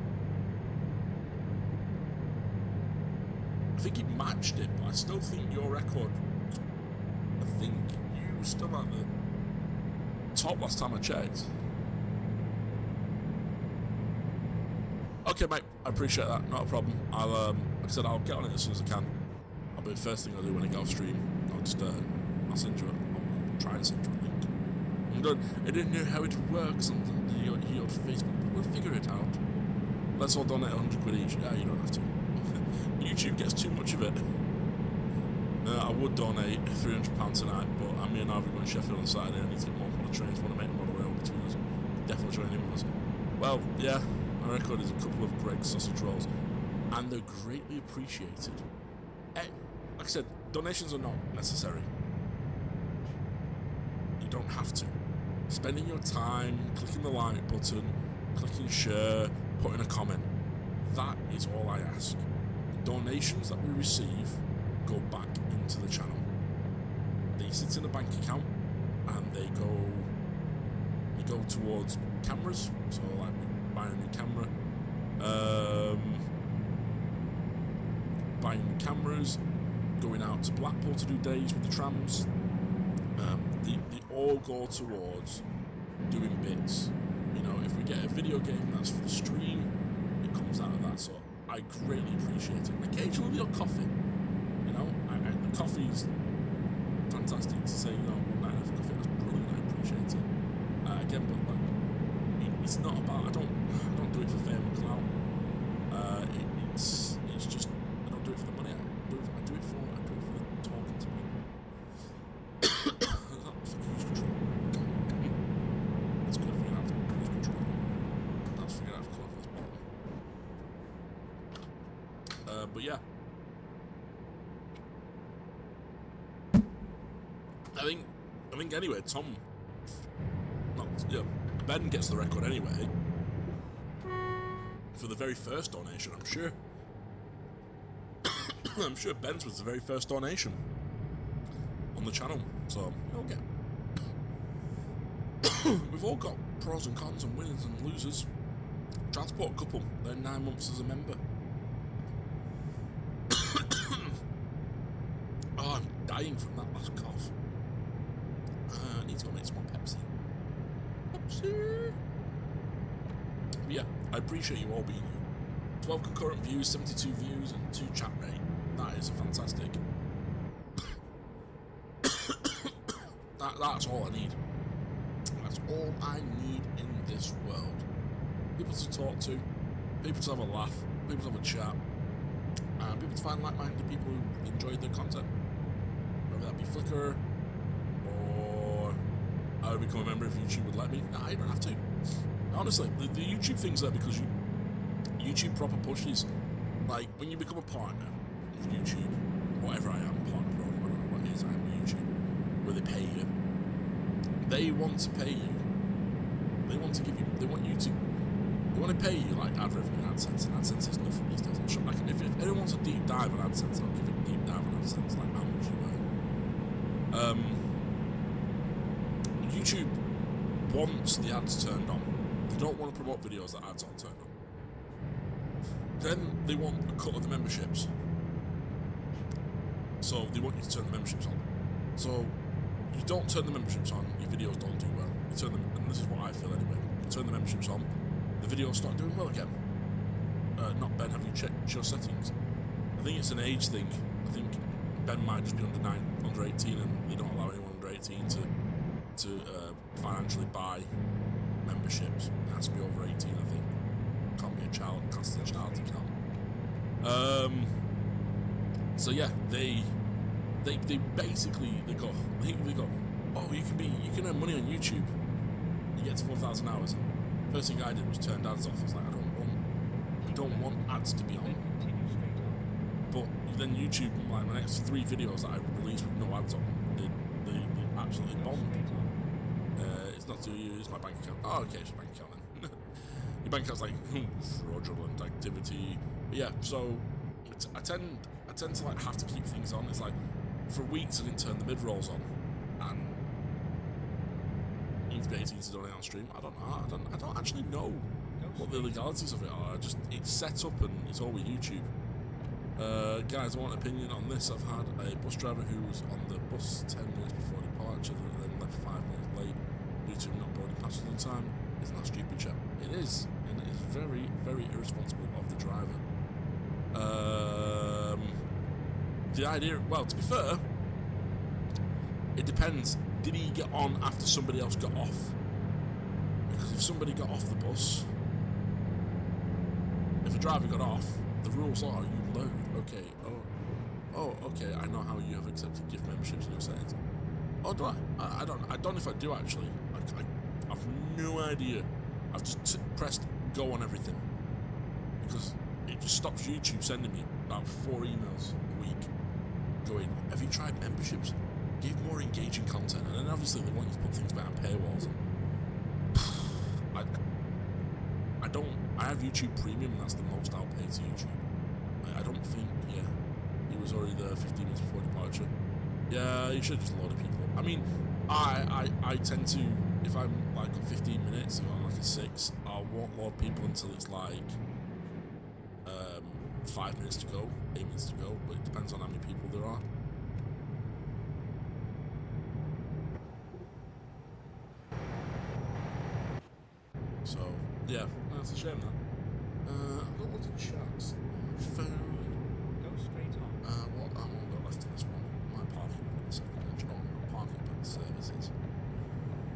I think he matched it, but I still think your record. I think you were still at the top last time I checked. Okay, mate. I appreciate that. Not a problem. I'll, like I said, I'll get on it as soon as I can. I'll be the first thing I'll do when I get off stream. I'll just, I'll send you a, I'll try and send you a link. I'm done. I didn't know how it works on your Facebook, but we'll figure it out. Let's all donate 100 quid each. Yeah, you don't have to. YouTube gets too much of it. I would donate £300 tonight, but I'm me and Harvey going to Sheffield on Saturday. I need to get more on the trains. Want to make more of a rail between us. Definitely join in with us. Well, yeah, my record is a couple of Greg's sausage rolls, and they're greatly appreciated. Like I said, donations are not necessary. You don't have to. Spending your time, clicking the like button, clicking share, putting a comment, that is all I ask. The donations that we receive go back into the channel. They sit in a bank account and they go towards cameras. So like buying a new camera, buying new cameras, going out to Blackpool to do days with the trams. They all go towards doing bits. You know, if we get a video game that's for the stream, it comes out of that. So I greatly appreciate it. And occasionally a coffee. You know, the coffee's fantastic to say, you know, one night of coffee, that's brilliant, I appreciate it. Again, but like, it's not about, I don't do it for fame or clout. It's just, I don't do it for the money, I do it for the talking to people. That's cruise control. That's good for you out of cruise control. That's figured out for this bottom. But yeah. I think anyway, Ben gets the record anyway for the very first donation, I'm sure. I'm sure Ben's was the very first donation on the channel, so okay. We've all got pros and cons and winners and losers. Transport couple, they're 9 months as a member. Oh, I'm dying from that last cough. I need to go make some more Pepsi. But yeah, I appreciate you all being here. 12 concurrent views, 72 views, and 2 chat rate. That is fantastic. That's all I need. That's all I need in this world. People to talk to, people to have a laugh, people to have a chat, and people to find like-minded people who enjoy their content. Whether that be Flickr, or I would become a member if YouTube would let me. Nah, you don't have to. Honestly, the YouTube thing's there because YouTube proper pushes. Like, when you become a partner of YouTube, whatever I am, partner program, I don't know what it is, I am with YouTube, where they pay you. They want to pay you. They want to give you, they want to pay you like ad revenue and AdSense, and AdSense is nothing these days. Like, if anyone wants a deep dive on AdSense, I'll give it a deep dive on AdSense, like how much you earn. YouTube wants the ads turned on. They don't want to promote videos that ads aren't turned on. Then they want a cut of the memberships. So they want you to turn the memberships on. So you don't turn the memberships on, your videos don't do well. You turn them, and this is what I feel anyway. You turn the memberships on, the videos start doing well again. Not Ben, have you checked your settings? I think it's an age thing. I think Ben might just be under 18, and they don't allow anyone under 18 to financially buy memberships. It has to be over 18, I think. Can't be a child, can't a child account. So yeah, they basically they go, oh, you can earn money on YouTube. You get to 4,000 hours. And first thing I did was turn ads off. I was like, I don't want ads to be on. But then YouTube, like my next 3 videos that I released with no ads on, they absolutely bombed. It's not to you, it's my bank account. Oh, okay, it's your bank account then. Your bank account's like fraudulent activity. But yeah, so I tend to like have to keep things on. It's like for weeks I didn't turn the mid rolls on, and you need to be 18 to donate on stream. I don't know. I don't actually know what the legalities of it are. It's set up and it's all with YouTube. Guys, I want an opinion on this. I've had a bus driver who was on the bus 10 minutes before departure, then left 5 minutes late due to not boarding passes on time. Isn't that stupid, chap? It is. and it's very, very irresponsible of the driver. The idea, well, to be fair, it depends. Did he get on after somebody else got off? Because if somebody got off the bus, if a driver got off, the rules are you load. Okay, oh, okay, I know how you have accepted gift memberships in your settings. Oh, do I? I don't know if I do actually. I've no idea. I've just pressed go on everything because it just stops YouTube sending me about 4 emails a week going, have you tried memberships? Give more engaging content. And then obviously they want you to put things behind paywalls. And I have YouTube Premium, and that's the most I'll pay to YouTube. I don't think, yeah, he was already there 15 minutes before departure. Yeah, you should just load people up. I mean, I tend to, if I'm like on 15 minutes, if I'm like a 6, I won't load people until it's like 5 minutes to go, 8 minutes to go, but it depends on how many people there are. So, yeah, that's a shame that. I've got lots of chats. Phone. Go straight on. What I haven't got left in this one. My parking up in a second. Do you know what? I'm parking up in the services.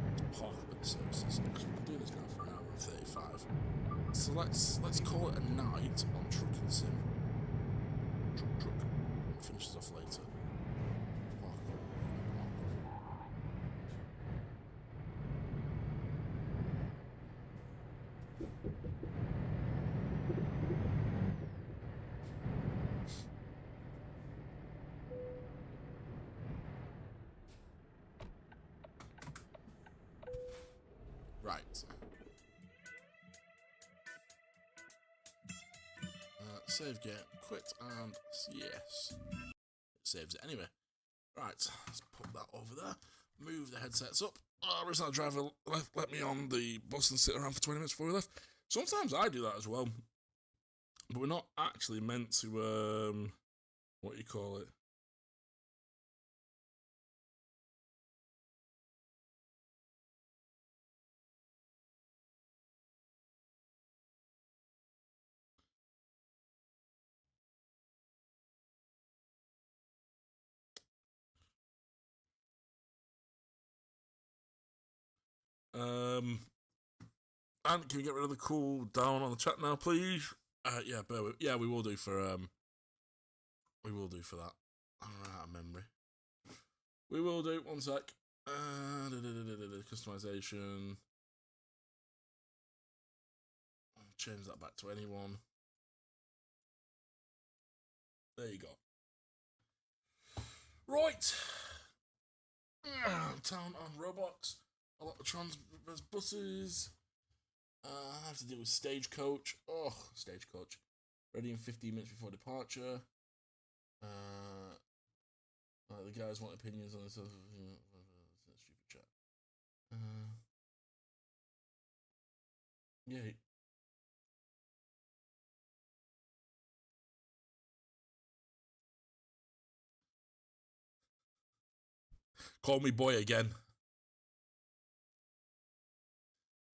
Let's park up in the services. Because we've been doing this now for an hour and 35. So let's call it a night on Truck and Sim. Truck. Finish this off later. Park up. Right. Save game. Quit and yes. It saves it anyway. Right. Let's put that over there. Move the headsets up. Original driver let me on the bus and sit around for 20 minutes before we left. Sometimes I do that as well. But we're not actually meant to, what you call it? And can we get rid of the cool down on the chat now, please? Yeah, we will do for that. Out of memory. We will do. One sec. Customization. I'll change that back to anyone. There you go. Right. Town on Roblox. A lot of trans buses. I have to deal with Stagecoach. Oh, Stagecoach. Ready in 15 minutes before departure. The guys want opinions on this. Stupid chat. Yeah. Call me boy again.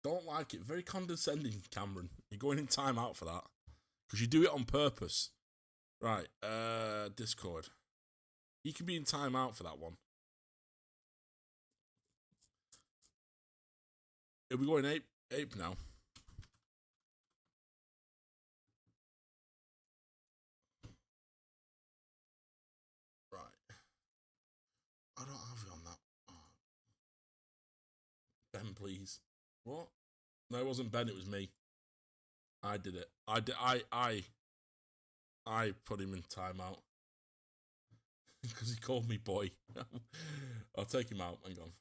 Don't like it. Very condescending, Cameron. You're going in time out for that. Because you do it on purpose. Right, Discord. You can be in time out for that one. Are we going ape now? Right. I don't have it on that. Oh. Ben, please. What? No, it wasn't Ben, it was me. I did it. I put him in timeout. Because he called me boy. I'll take him out. Hang on.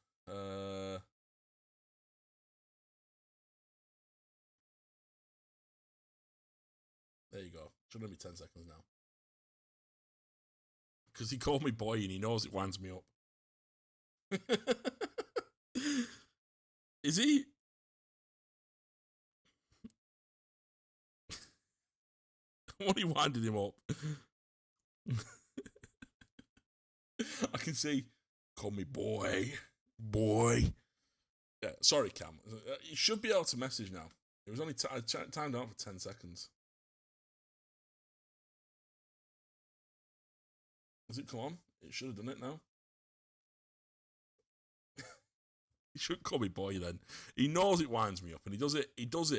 There you go. Should only be 10 seconds now. Because he called me boy and he knows it winds me up. Is he? What are you winding him up? I can see, call me boy. Boy. Yeah, sorry, Cam. You should be able to message now. It was only I timed out for 10 seconds. Has it come on? It should have done it now. He should call me boy then. He knows it winds me up, and he does it. He does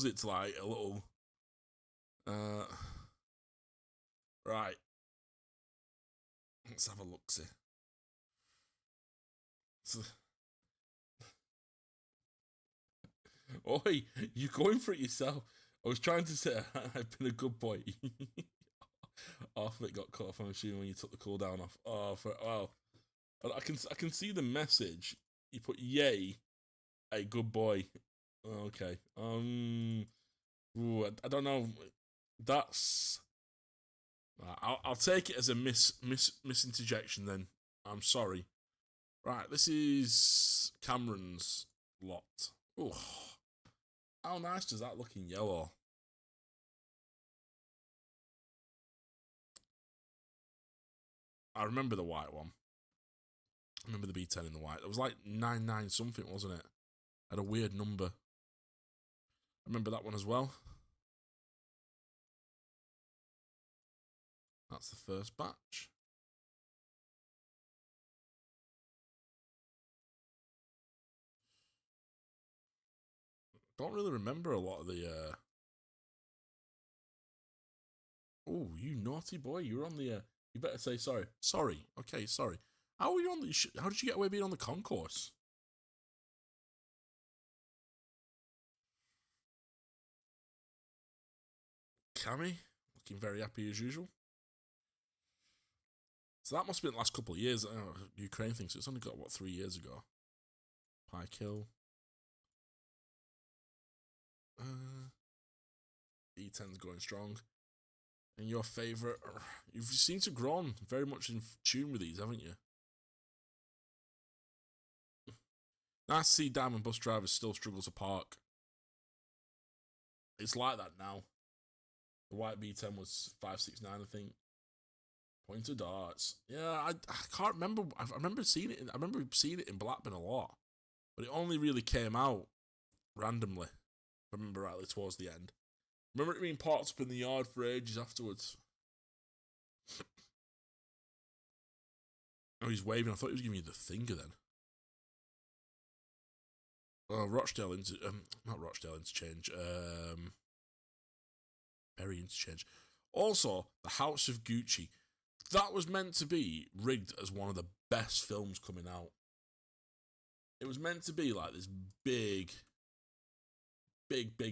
it to like a little. Right. Let's have a look. See. Oi, you're going for it yourself. I was trying to say I've been a good boy. Half of it got cut off, I'm assuming, when you took the cooldown off. I can see the message. You put yay, a good boy. Okay. I don't know. That's. I'll take it as a misinterjection then. I'm sorry. Right, this is Cameron's lot. Oh, how nice does that look in yellow? I remember the white one. I remember the B10 in the white. It was like 99 something, wasn't it? Had a weird number. I remember that one as well. That's the first batch. Don't really remember a lot of the. Oh, you naughty boy! You're on the. You better say sorry. Sorry. Okay, sorry. How were you on the? How did you get away being on the concourse? Cammy, looking very happy as usual. So that must have been the last couple of years. Ukraine thinks it's only got, what, 3 years ago? Pike Hill. E10's going strong. And your favourite... You've seemed to have grown very much in tune with these, haven't you? Nice to see Diamond bus drivers still struggle to park. It's like that now. The white B10 was 569, I think. Pointer darts. Yeah, I can't remember. I remember seeing it. I remember seeing it in Blackburn a lot, but it only really came out randomly. If I remember rightly, towards the end. Remember it being parked up in the yard for ages afterwards. Oh, he's waving. I thought he was giving you the finger then. Oh, Rochdale not Rochdale interchange. Berry interchange. Also, the House of Gucci. That was meant to be rigged as one of the best films coming out. It was meant to be like this big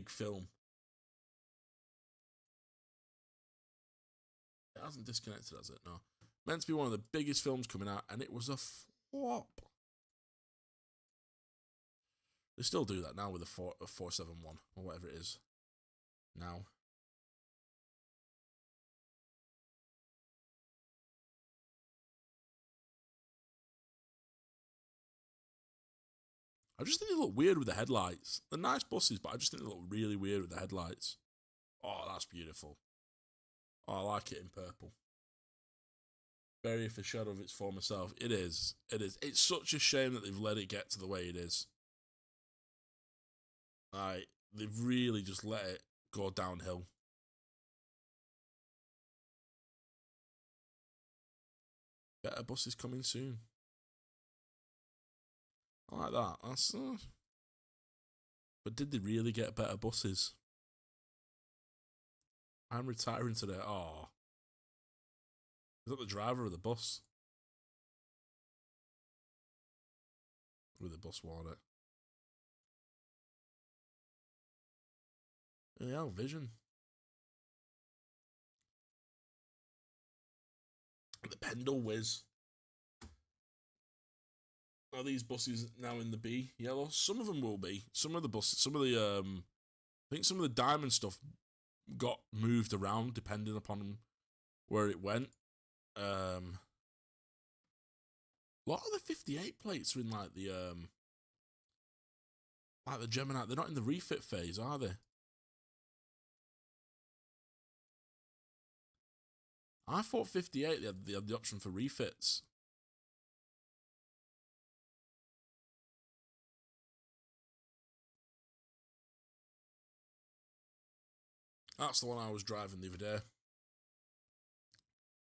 film. It hasn't disconnected, has it? No. Meant to be one of the biggest films coming out, and it was a flop. They still do that now with a 471 or whatever it is. Now. I just think they look weird with the headlights. They're nice buses, but I just think they look really weird with the headlights. Oh, that's beautiful. Oh, I like it in purple. Very a shadow of its former self. It is. It is. It's such a shame that they've let it get to the way it is. They've really just let it go downhill. Better buses coming soon. I like that. That's. But did they really get better buses? I'm retiring today. Oh. Is that the driver of the bus? With the bus worn it. Yeah, vision. The Pendle Whiz. Are these buses now in the B yellow? Some of them will be. Some of the buses, some of the I think some of the diamond stuff got moved around depending upon where it went. A lot of the 58 plates are in like the Gemini. They're not in the refit phase, are they? I thought 58 they had the option for refits. That's the one I was driving the other day.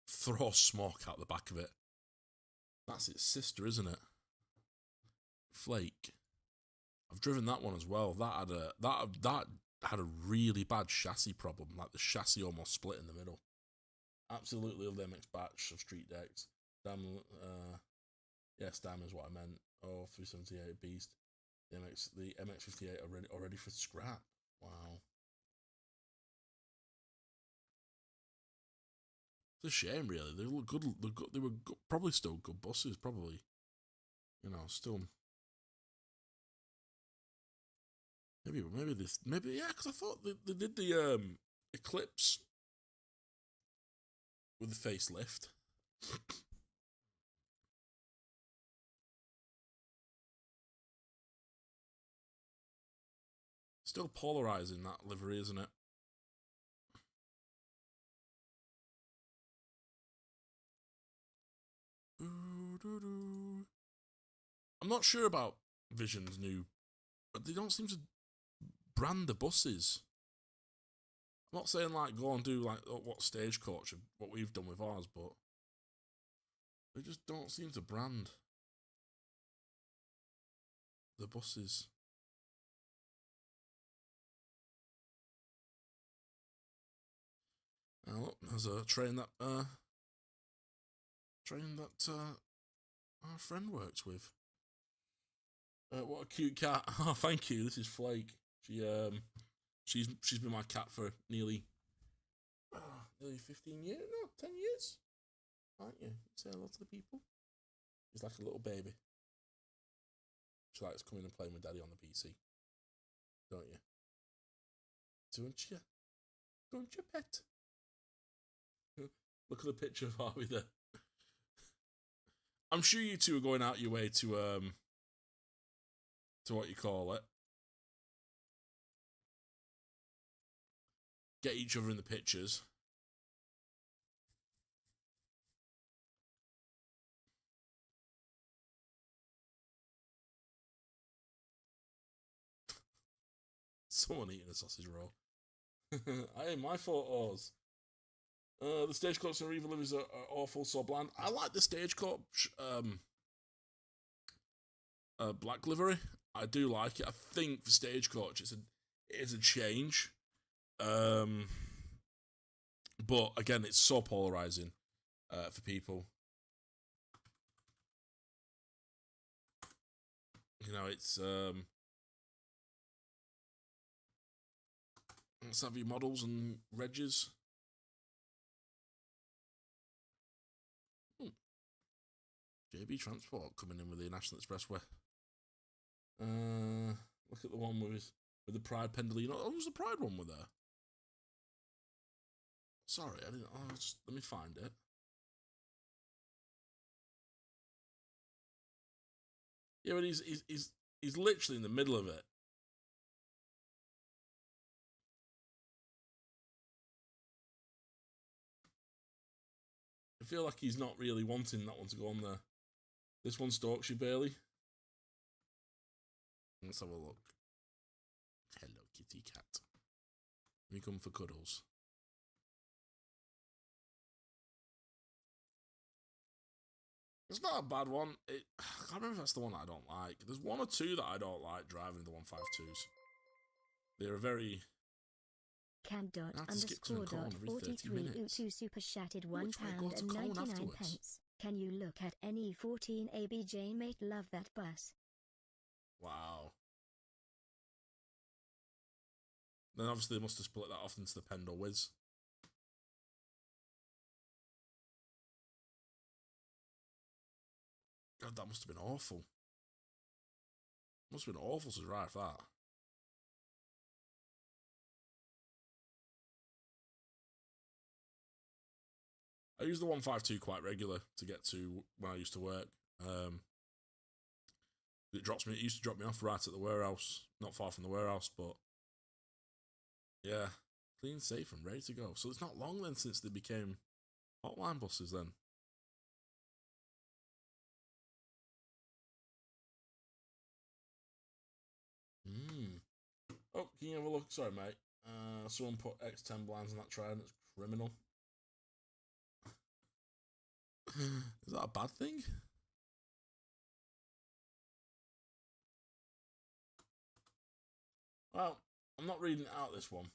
Throw smoke out the back of it. That's its sister, isn't it? Flake. I've driven that one as well. That had a really bad chassis problem. Like the chassis almost split in the middle. Absolutely love the MX batch of street decks. Damn, yes, damn is what I meant. Oh, 378 Beast. The MX58 already for scrap. Wow. It's a shame, really. They look good. They were probably still good buses. Probably, still. Maybe yeah. Because I thought they did the Eclipse with the facelift. Still polarizing, that livery, isn't it? I'm not sure about Vision's new, but they don't seem to brand the buses. I'm not saying like go and do like what Stagecoach, what we've done with ours, but they just don't seem to brand the buses. Now look, there's a train that our friend works with. What a cute cat! Oh, thank you. This is Flake. She's been my cat for nearly 15 years. No, 10 years. Aren't you? Say hello to the people. She's like a little baby. She likes coming and playing with Daddy on the PC. Don't you? Don't you? Don't you, pet? Look at the picture of Harvey there. I'm sure you two are going out your way to what you call it. Get each other in the pictures. Someone eating a sausage roll. Hey, my photos. The Stagecoach and Riva Livers are awful, so bland. I like the Stagecoach black livery. I do like it. I think for Stagecoach it is a change. But again, it's so polarizing for people. It's let's have your models and regs. JB Transport coming in with the National Expressway. Look at the one with the Pride Pendolino. Oh, who's the Pride one with there? Sorry, I didn't. Let me find it. Yeah, but he's literally in the middle of it. I feel like he's not really wanting that one to go on there. This one stalks you, Bailey. Let's have a look. Hello, kitty cat. We come for cuddles. It's not a bad one. I can't remember if that's the one that I don't like. There's one or two that I don't like driving the 152s. They're very... Can dot underscore dot 43 2 super chatted £1.99. Can you look at any 14 ABJ mate? Love that bus. Wow. Then obviously they must have split that off into the Pendle Wiz. God, that must have been awful. Must have been awful to drive that. I use the 152 quite regular to get to when I used to work. It used to drop me off right at the warehouse, not far from the warehouse, but yeah, clean, safe, and ready to go. So it's not long then since they became hotline buses then. Oh, can you have a look? Sorry, mate. Someone put X10 blinds on that trident. It's criminal. Is that a bad thing? Well, I'm not reading it out this one.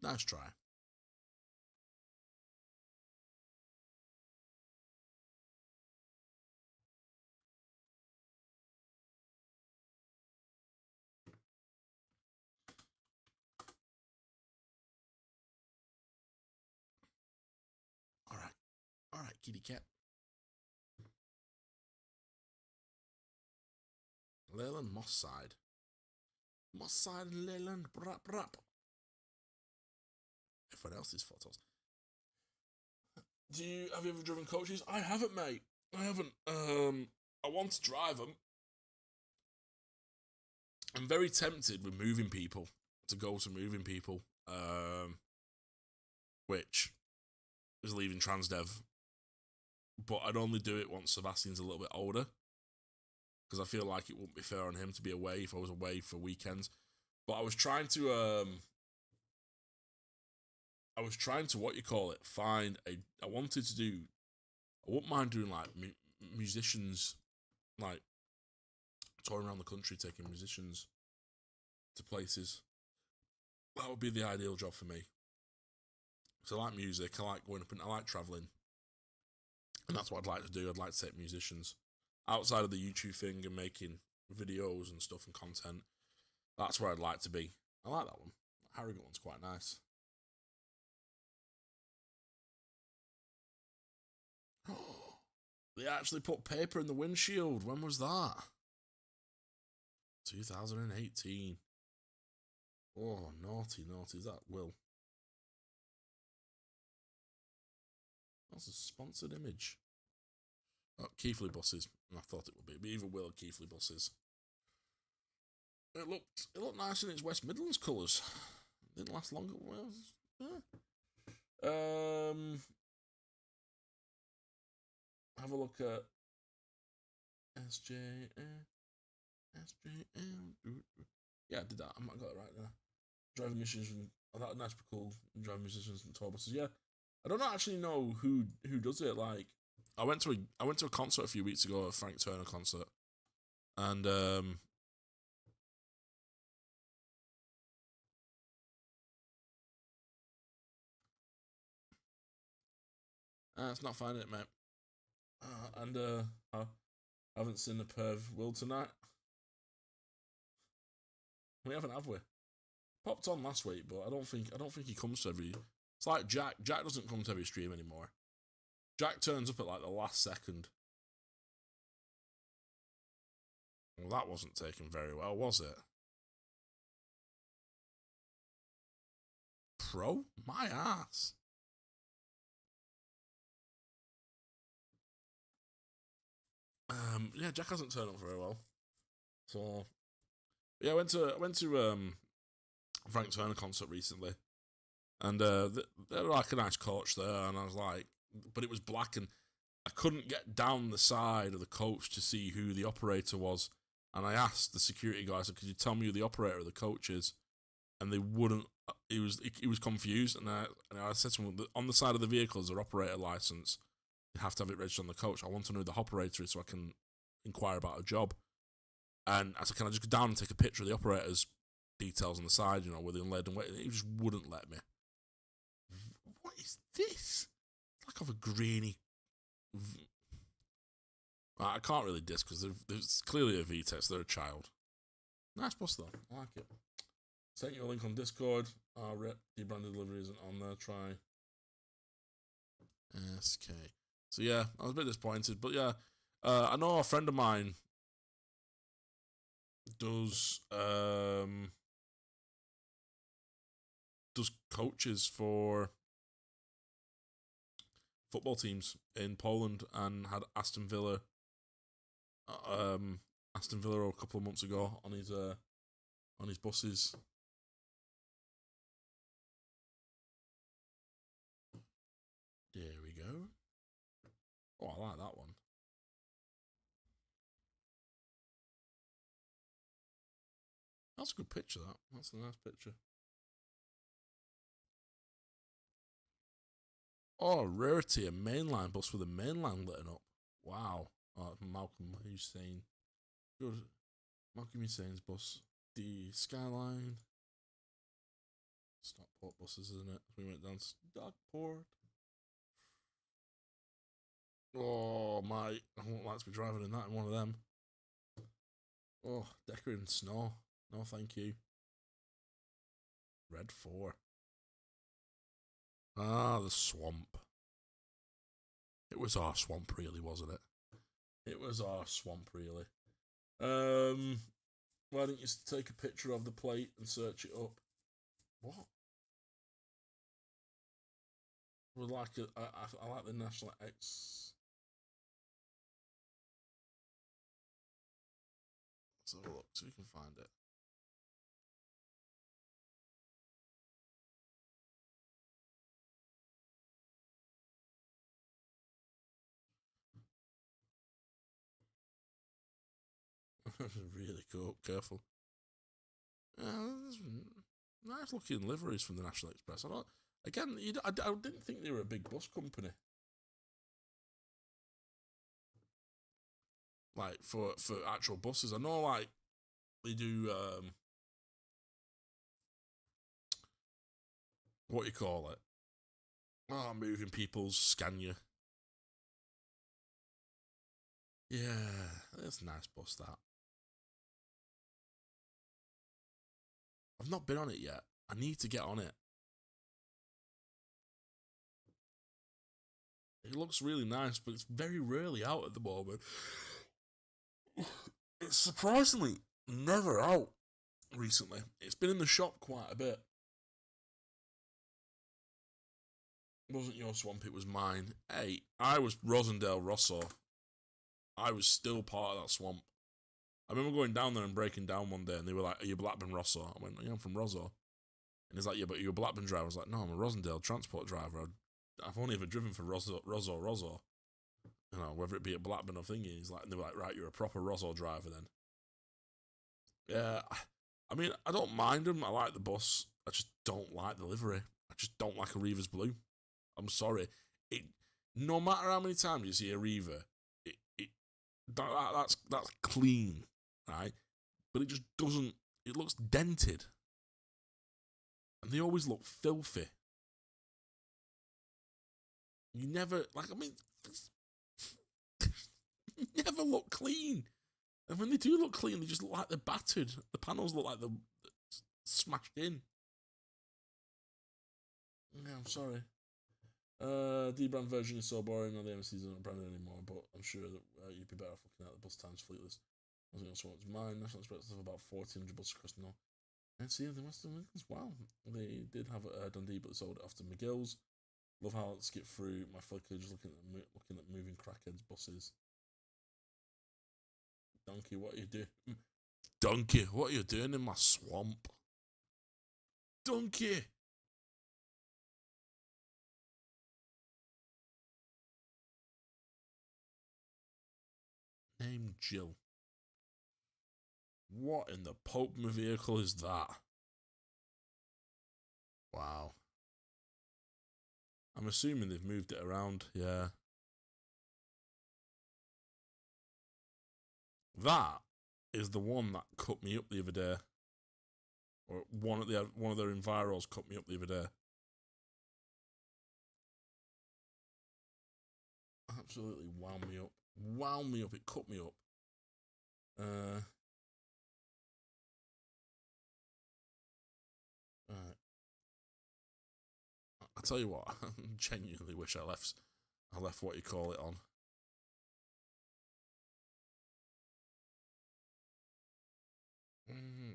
Nice try. All right, kitty cat. Leyland Moss Side. Moss Side and Leyland. Brap, brap. Everyone else's photos. Have you ever driven coaches? I haven't, mate. I haven't. I want to drive them. I'm very tempted with moving people to go to moving people, which is leaving Transdev. But I'd only do it once Sebastian's a little bit older, because I feel like it wouldn't be fair on him to be away if I was away for weekends. But I was trying to find a. I wanted to do. I wouldn't mind doing like musicians, like touring around the country, taking musicians to places. That would be the ideal job for me. So I like music. I like going up and I like traveling, and that's what I'd like to do. I'd like to take musicians outside of the YouTube thing and making videos and stuff and content. That's where I'd like to be. I like that one. Harrogate one's quite nice. They actually put paper in the windshield. When was that? 2018. Oh, naughty, naughty. Is that Will? That's a sponsored image. Oh, Keighley buses. I thought it would be. It'd be either Will or Keighley buses. It looked nice in its West Midlands colours. Didn't last long. Well, yeah. Have a look at SJM. Yeah, I did that. I might have got it right there. Driving musicians. I thought nice, cool. Driving musicians and tour buses. Yeah, I don't actually know who does it. Like, I went to a concert a few weeks ago, a Frank Turner concert, and it's not finding it, mate. I haven't seen the perv Will tonight. We haven't, have we? Popped on last week, but I don't think he comes to every. It's like Jack. Jack doesn't come to every stream anymore. Jack turns up at like the last second. Well, that wasn't taken very well, was it? Pro? My ass. Yeah, Jack hasn't turned up very well. So yeah, I went to Frank Turner concert recently, and they're like a nice coach there, and I was like, but it was black, and I couldn't get down the side of the coach to see who the operator was, and I asked the security guy, so could you tell me who the operator of the coach is? And they wouldn't. He was confused, and I said to him, on the side of the vehicle is their operator license. You have to have it registered on the coach. I want to know who the operator is so I can inquire about a job. And I said, can I just go down and take a picture of the operator's details on the side, where they unload and wait? He just wouldn't let me. What is this? It's like of a grainy. I can't really diss because there's clearly a VTEX. They're a child. Nice bus though. I like it. Sent you a link on Discord. The branded delivery isn't on there. Try SK. So yeah, I was a bit disappointed, but yeah, I know a friend of mine does coaches for football teams in Poland and had Aston Villa a couple of months ago on his buses. There we go. Oh, I like that one. That's a good picture, that. That's a nice picture. Oh, rarity, a mainline bus with a mainline lit up. Wow. Oh, Malcolm Hussein. Good. Malcolm Hussein's bus. The Skyline. Stockport buses, isn't it? We went down to Stockport. Oh, my. I won't like to be driving in that in one of them. Oh, decorating snow. No, thank you. Red 4. Ah, the swamp. It was our swamp, really, wasn't it? It was our swamp, really. Why didn't you take a picture of the plate and search it up? What? Well, like I like the National X. Let's have a look so we can find it. Really cool. Careful. Nice looking liveries from the National Express. I didn't think they were a big bus company. Like for actual buses, I know like they do what you call it? Oh, moving people's Scania. Yeah, that's a nice bus, that. I've not been on it yet. I need to get on it. It looks really nice, but it's very rarely out at the moment. It's surprisingly never out recently. It's been in the shop quite a bit. It wasn't your swamp, it was mine. Hey, I was Rosendale Rosso. I was still part of that swamp. I remember going down there and breaking down one day, and they were like, "Are you Blackburn Rosso?" I went, "Yeah, I'm from Rosso." And he's like, "Yeah, but you're a Blackburn driver." I was like, "No, I'm a Rosendale transport driver. I've only ever driven for Rosso. You know, whether it be at Blackburn or thingy." He's like, and they were like, "Right, you're a proper Rosso driver then." Yeah, I mean, I don't mind them. I like the bus. I just don't like the livery. I just don't like a Reaver's blue. I'm sorry. No matter how many times you see a Reaver, that's clean, right? But it just doesn't. It looks dented, and they always look filthy. You never never look clean. And when they do look clean, they just look like they're battered. The panels look like they're smashed in. Yeah, I'm sorry. D-brand version is so boring, and the MCs aren't branded anymore, but I'm sure that you'd be better off looking at the bus times fleetless. I was going to it's mine. National Express have about 1,400 buses across the north. And see, the Western Lincolns, wow. They did have Dundee, but they sold it off to McGill's. Love how it skipped through my flicker just looking at moving crackheads buses. Donkey, what are you doing? Donkey, what are you doing in my swamp? Donkey! Name Jill. What in the Pope vehicle is that? Wow. I'm assuming they've moved it around, yeah. That is the one that cut me up the other day. Or one of their enviros cut me up the other day. Absolutely wound me up. Wound me up, it cut me up. Right. I tell you what, I genuinely wish I left what you call it on.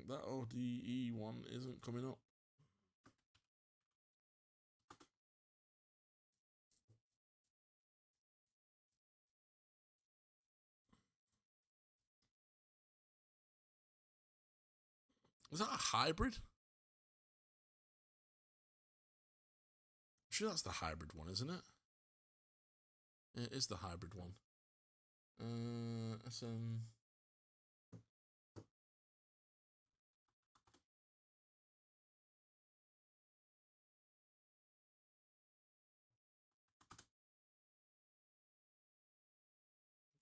That ODE one isn't coming up. Was that a hybrid? I'm sure that's the hybrid one, isn't it? It is the hybrid one. SM.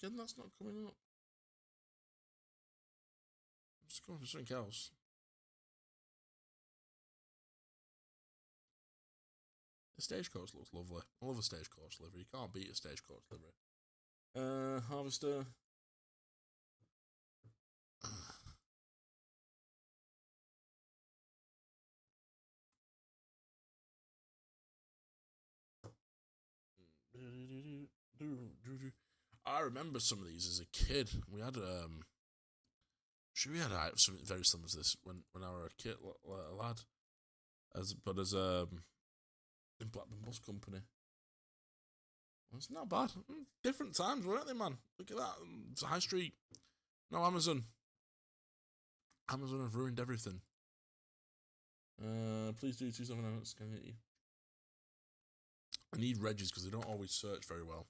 Again, that's not coming up. I'm just going for something else. The stagecoach looks lovely. I love a stagecoach livery. You can't beat a stagecoach livery. Harvester. I remember some of these as a kid. We had we had something very similar to this when I was a kid, a lad. As in Blackburn Bus Company. Well, it's not bad. Different times, weren't they, man? Look at that. It's a high street. No Amazon. Amazon have ruined everything. Please do 27 minutes. Can I get you? I need Regis because they don't always search very well.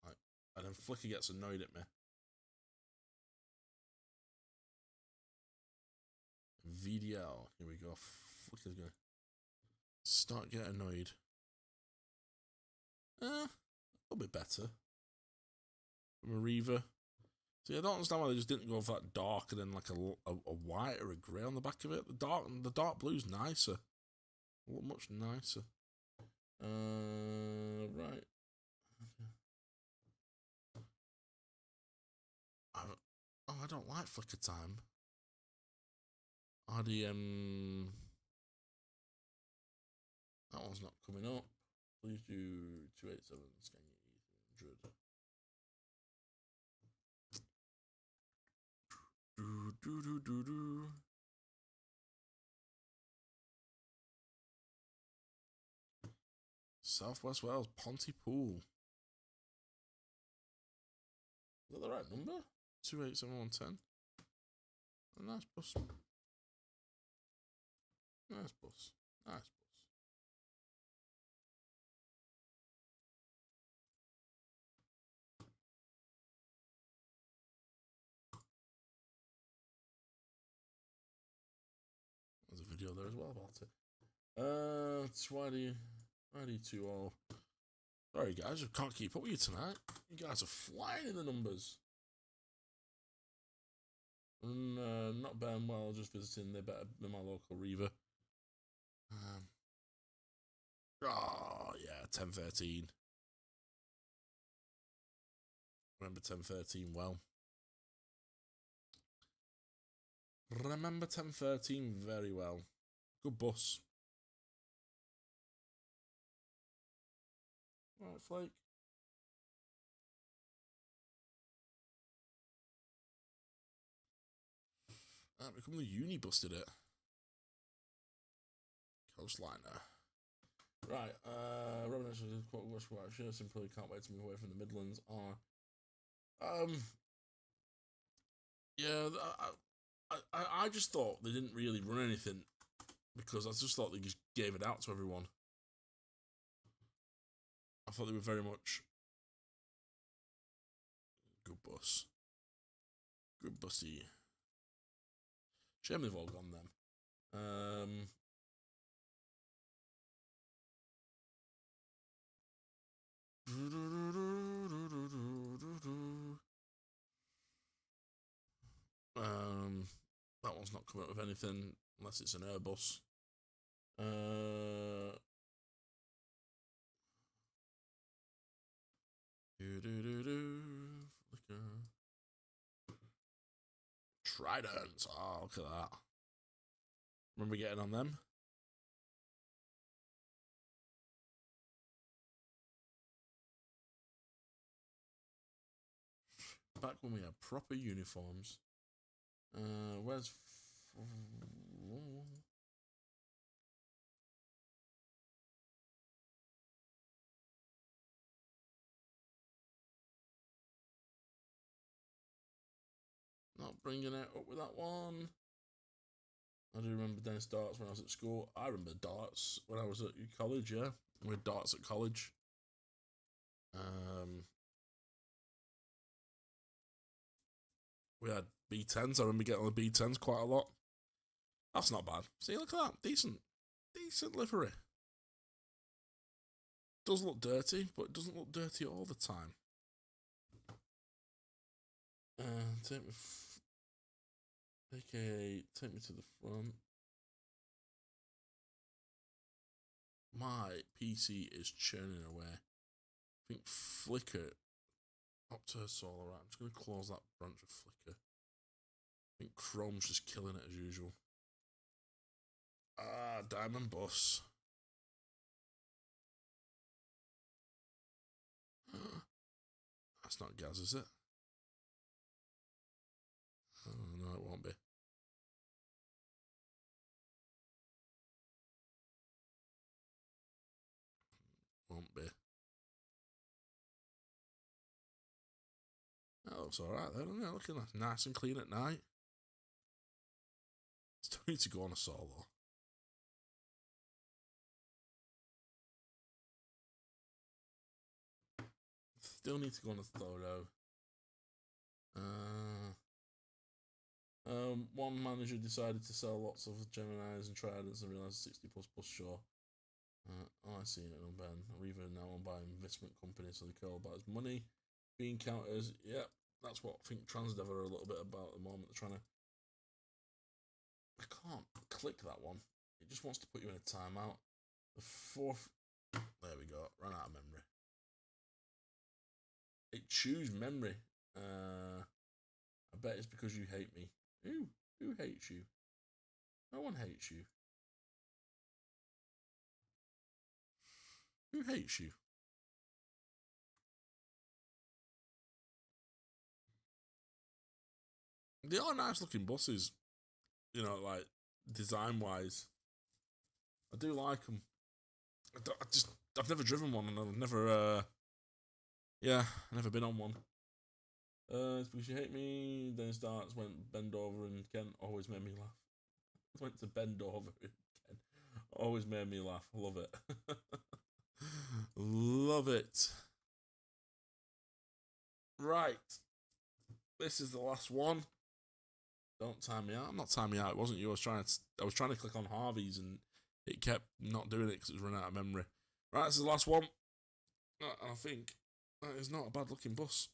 Right. And then Flickr gets annoyed at me. VDL. Here we go. Flickr's gonna start getting annoyed. A little bit better. Mariva. See, I don't understand why they just didn't go for that dark and then like a white or a grey on the back of it. The dark blue's nicer. Much nicer. Right. I don't like Flickr time. RDM. That one's not coming up. Please do 287 scan your 100. Southwest Wales, Pontypool. Is that the right number? 287110. A nice bus. Nice bus. Nice bus. There's a video there as well about it. ID20. Sorry guys, I can't keep up with you tonight. You guys are flying in the numbers. And not Burnwell, just visiting the my local Reaver. Oh yeah, 1013. Remember 1013 well. Remember 1013 very well. Good bus. Right, Flake. Become the uni bus, did it? Coastliner. Right, Robin says, quite wish for sure. Simply can't wait to move away from the Midlands. Yeah, I just thought they didn't really run anything because I just thought they just gave it out to everyone. I thought they were very much good bus. Good bussy. Shame they've all gone then. That one's not coming up with anything unless it's an Airbus. Tridents. Oh, look at that. Remember getting on them? Back when we had proper uniforms. Where's... Not bringing it up with that one. I do remember Dennis darts when I was at school. I remember darts when I was at college, yeah. We had darts at college. We had B10s. I remember getting on the B10s quite a lot. That's not bad. See, look at that. Decent livery. Does look dirty, but it doesn't look dirty all the time. Take me. Take me to the front. My PC is churning away. I think Flickr up to solar. Right, I'm just going to close that branch of Flickr. I think Chrome's just killing it as usual. Diamond Bus. That's not Gaz, is it? Oh, no, it won't be. Won't be. That looks alright there, doesn't it? Looking nice and clean at night. Still need to go on a solo. Still need to go on a solo. One manager decided to sell lots of Geminis and Tridents and realised 60 plus sure. I see it on Ben. Reaver now owned by investment companies, so they care about his money. Being counters, yep, that's what I think Transdev are a little bit about at the moment. They're trying to. I can't click that one. It just wants to put you in a timeout. The fourth. There we go. Ran out of memory. It chews memory. I bet it's because you hate me. Who hates you? No one hates you. Who hates you? They are nice looking buses, you know, like design wise. I do like them. I've never driven one, and I've never, I've never been on one. It's because you hate me. Then it starts, went bend over, and Ken always made me laugh. Went to bend over, and Ken always made me laugh. Love it. Love it. Right. This is the last one. Don't time me out. I'm not timing out. It wasn't you. I was trying to click on Harvey's and it kept not doing it because it was running out of memory. Right, this is the last one. I think that is not a bad looking bus.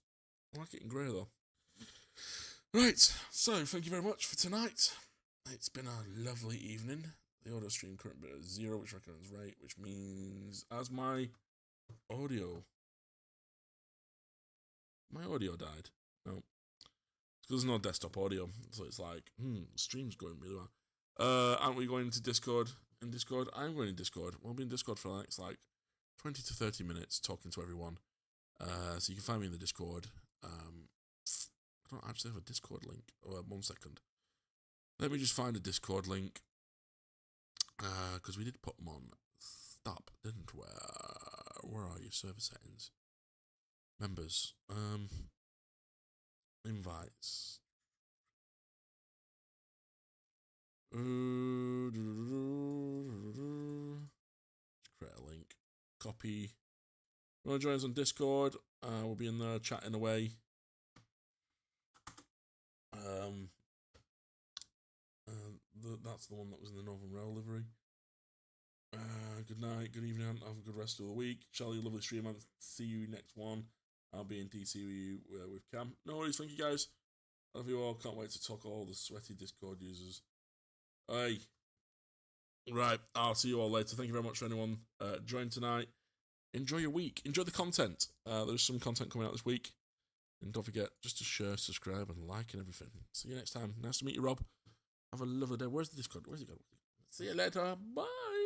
I like it in grey though. Right, so thank you very much for tonight. It's been a lovely evening. The audio stream current bit is 0, which reckons right, which means as my audio died. No. Because there's no desktop audio. So it's like, the stream's going really well. Aren't we going to Discord? In Discord? I'm going in Discord. We'll be in Discord for the next 20 to 30 minutes talking to everyone. So you can find me in the Discord. I don't actually have a Discord link. 1 second. Let me just find a Discord link. Because we did put them on stop, didn't we? Where are you? Server settings. Members. Invites. Create a link. Copy. You want to join us on Discord? We'll be in there chatting away. That's the one that was in the Northern Rail livery. Good night, good evening, have a good rest of the week. Charlie, lovely stream, I'll see you next one. I'll be in DC with you with Cam. No worries, thank you guys. I love you all, can't wait to talk all the sweaty Discord users. Hey. Right, I'll see you all later. Thank you very much for anyone joined tonight. Enjoy your week. Enjoy the content. There's some content coming out this week. And don't forget just to share, subscribe, and like and everything. See you next time. Nice to meet you, Rob. Have a lovely day. Where's the Discord? Where's it going? See you later. Bye.